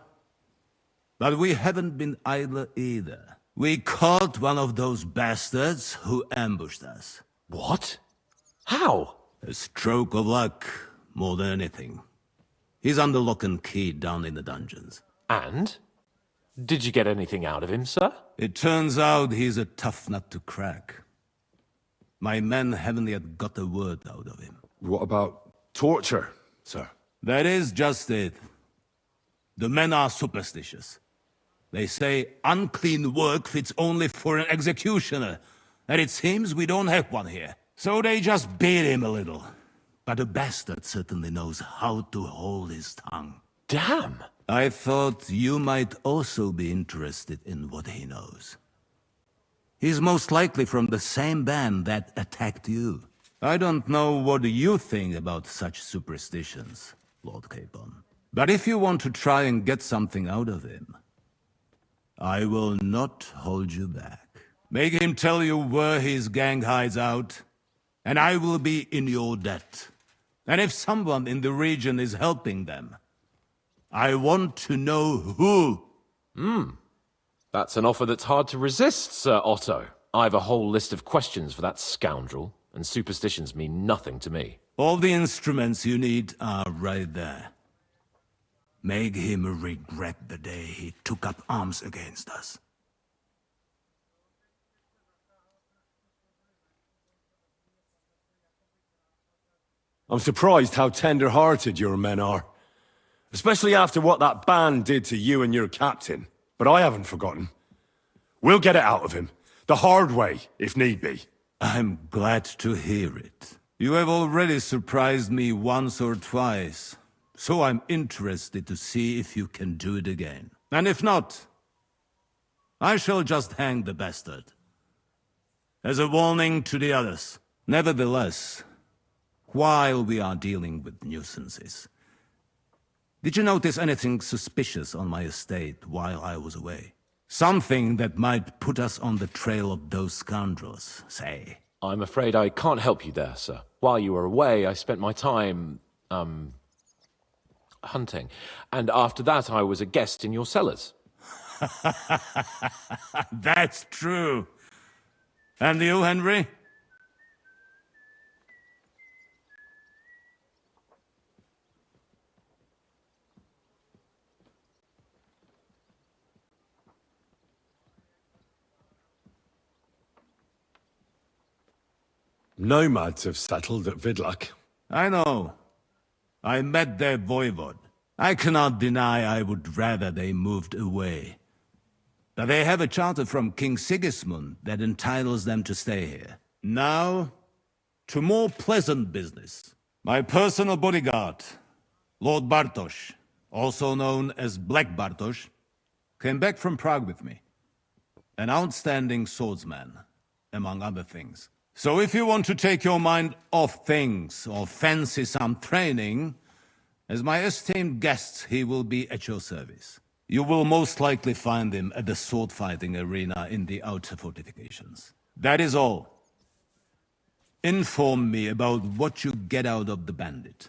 But we haven't been idle either. We caught one of those bastards who ambushed us. What? How? A stroke of luck, more than anything. He's under lock and key down in the dungeons. And? Did you get anything out of him, sir? It turns out he's a tough nut to crack. My men haven't yet got a word out of him. What about torture, sir? That is just it. The men are superstitious. They say unclean work fits only for an executioner, and it seems we don't have one here. So they just beat him a little. But the bastard certainly knows how to hold his tongue. Damn! I thought you might also be interested in what he knows. He's most likely from the same band that attacked you. I don't know what you think about such superstitions, Lord Capon. But if you want to try and get something out of him, I will not hold you back. Make him tell you where his gang hides out, and I will be in your debt. And if someone in the region is helping them, I want to know who. That's an offer that's hard to resist, Sir Otto. I've a whole list of questions for that scoundrel, and superstitions mean nothing to me. All the instruments you need are right there. Make him regret the day he took up arms against us. I'm surprised how tender-hearted your men are. Especially after what that band did to you and your captain. But I haven't forgotten. We'll get it out of him. The hard way, if need be. I'm glad to hear it. You have already surprised me once or twice, so I'm interested to see if you can do it again. And if not, I shall just hang the bastard. As a warning to the others. Nevertheless, while we are dealing with nuisances, did you notice anything suspicious on my estate while I was away? Something that might put us on the trail of those scoundrels, say. I'm afraid I can't help you there, sir. While you were away, I spent my time, hunting. And after that, I was a guest in your cellars. That's true. And you, Henry? Nomads have settled at Vidlak. I know. I met their voivod. I cannot deny I would rather they moved away. But they have a charter from King Sigismund that entitles them to stay here. Now, to more pleasant business. My personal bodyguard, Lord Bartosz, also known as Black Bartosz, came back from Prague with me. An outstanding swordsman, among other things. So if you want to take your mind off things or fancy some training, as my esteemed guest, he will be at your service. You will most likely find him at the sword-fighting arena in the outer fortifications. That is all. Inform me about what you get out of the bandit.